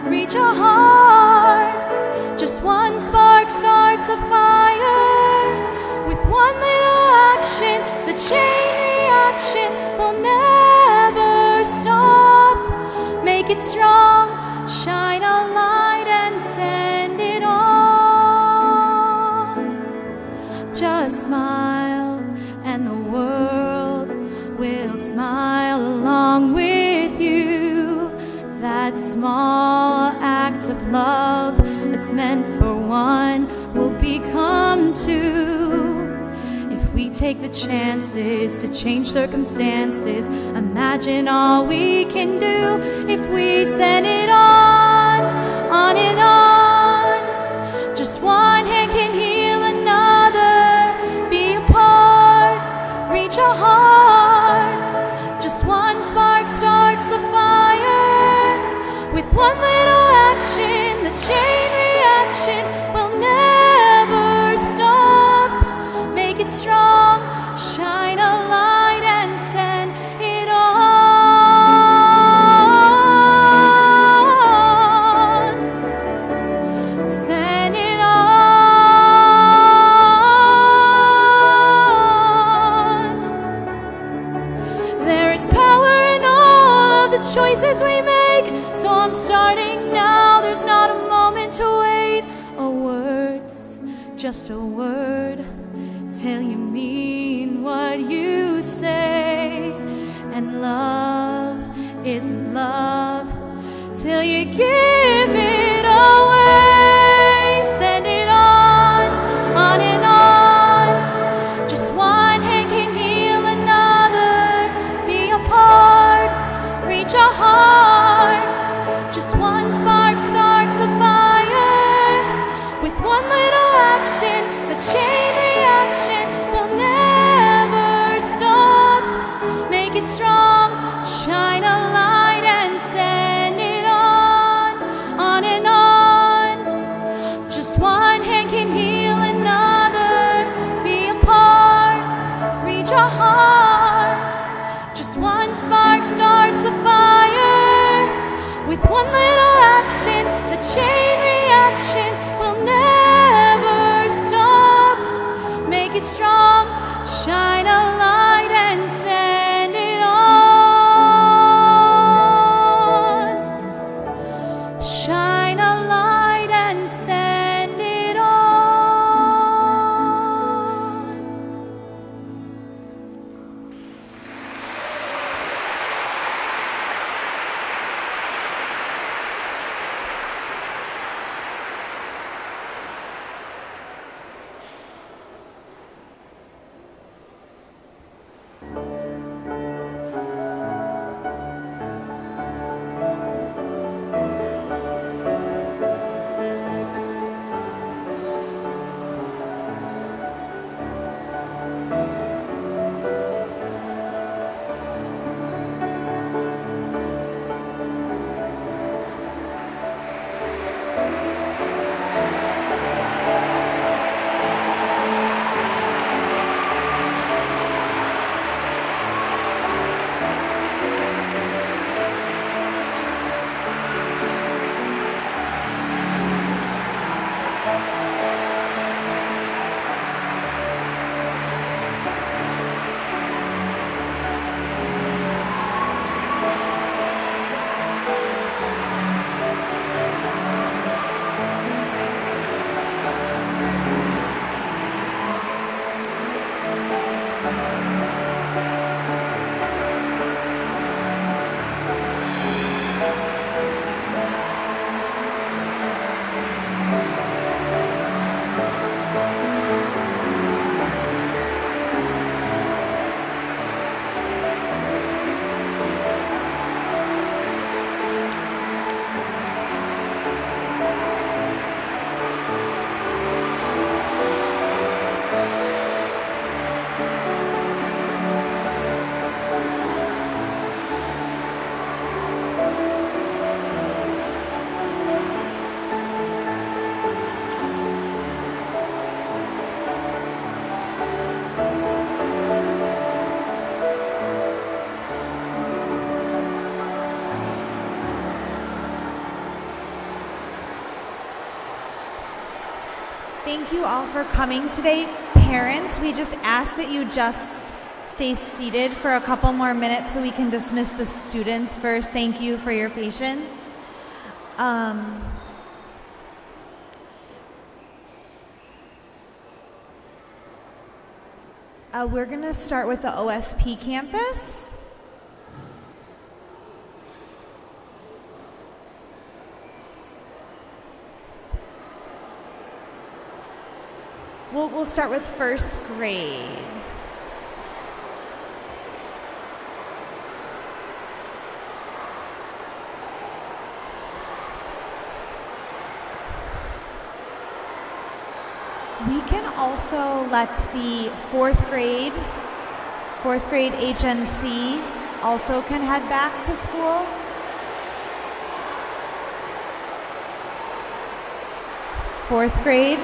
reach a heart. Just one spark starts a fire. With one little action, the chain reaction will never stop. Make it strong, shine a light and send it on. Just smile and the world will smile along with you. that small act of love that's meant for one will become two. If we take the chances to change circumstances, imagine all we can do if we send it on and on. Just one hand can heal another, be a part, reach a heart. Just one spark starts the fire. With one little action, the chain reaction will never stop. Make it strong, shine a light and send it on. Send it on. There is power in all of the choices we make, so I'm starting now. There's not a moment to wait. A word's just a word till you mean what you say, and love is love till you give it away. Send it on and on. Just one hand can heal another, be a part, reach a heart. Just one spark starts a fire. With one little action, the chain reaction will never stop. Make it strong, shine a light and send it on and on. Just one hand can heal another, be a part, reach a heart. Just one spark starts a fire. With one little action, the chain reaction will never stop. Make it strong, shine a light and send it on. Shine a light and send it on. Thank you all for coming today. Parents, we just ask that you just stay seated for a couple more minutes so we can dismiss the students first. Thank you for your patience. We're going to start with the OSP campus. We'll start with first grade. We can also let the fourth grade HNC also can head back to school. Fourth grade.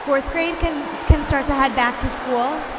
Fourth grade can start to head back to school.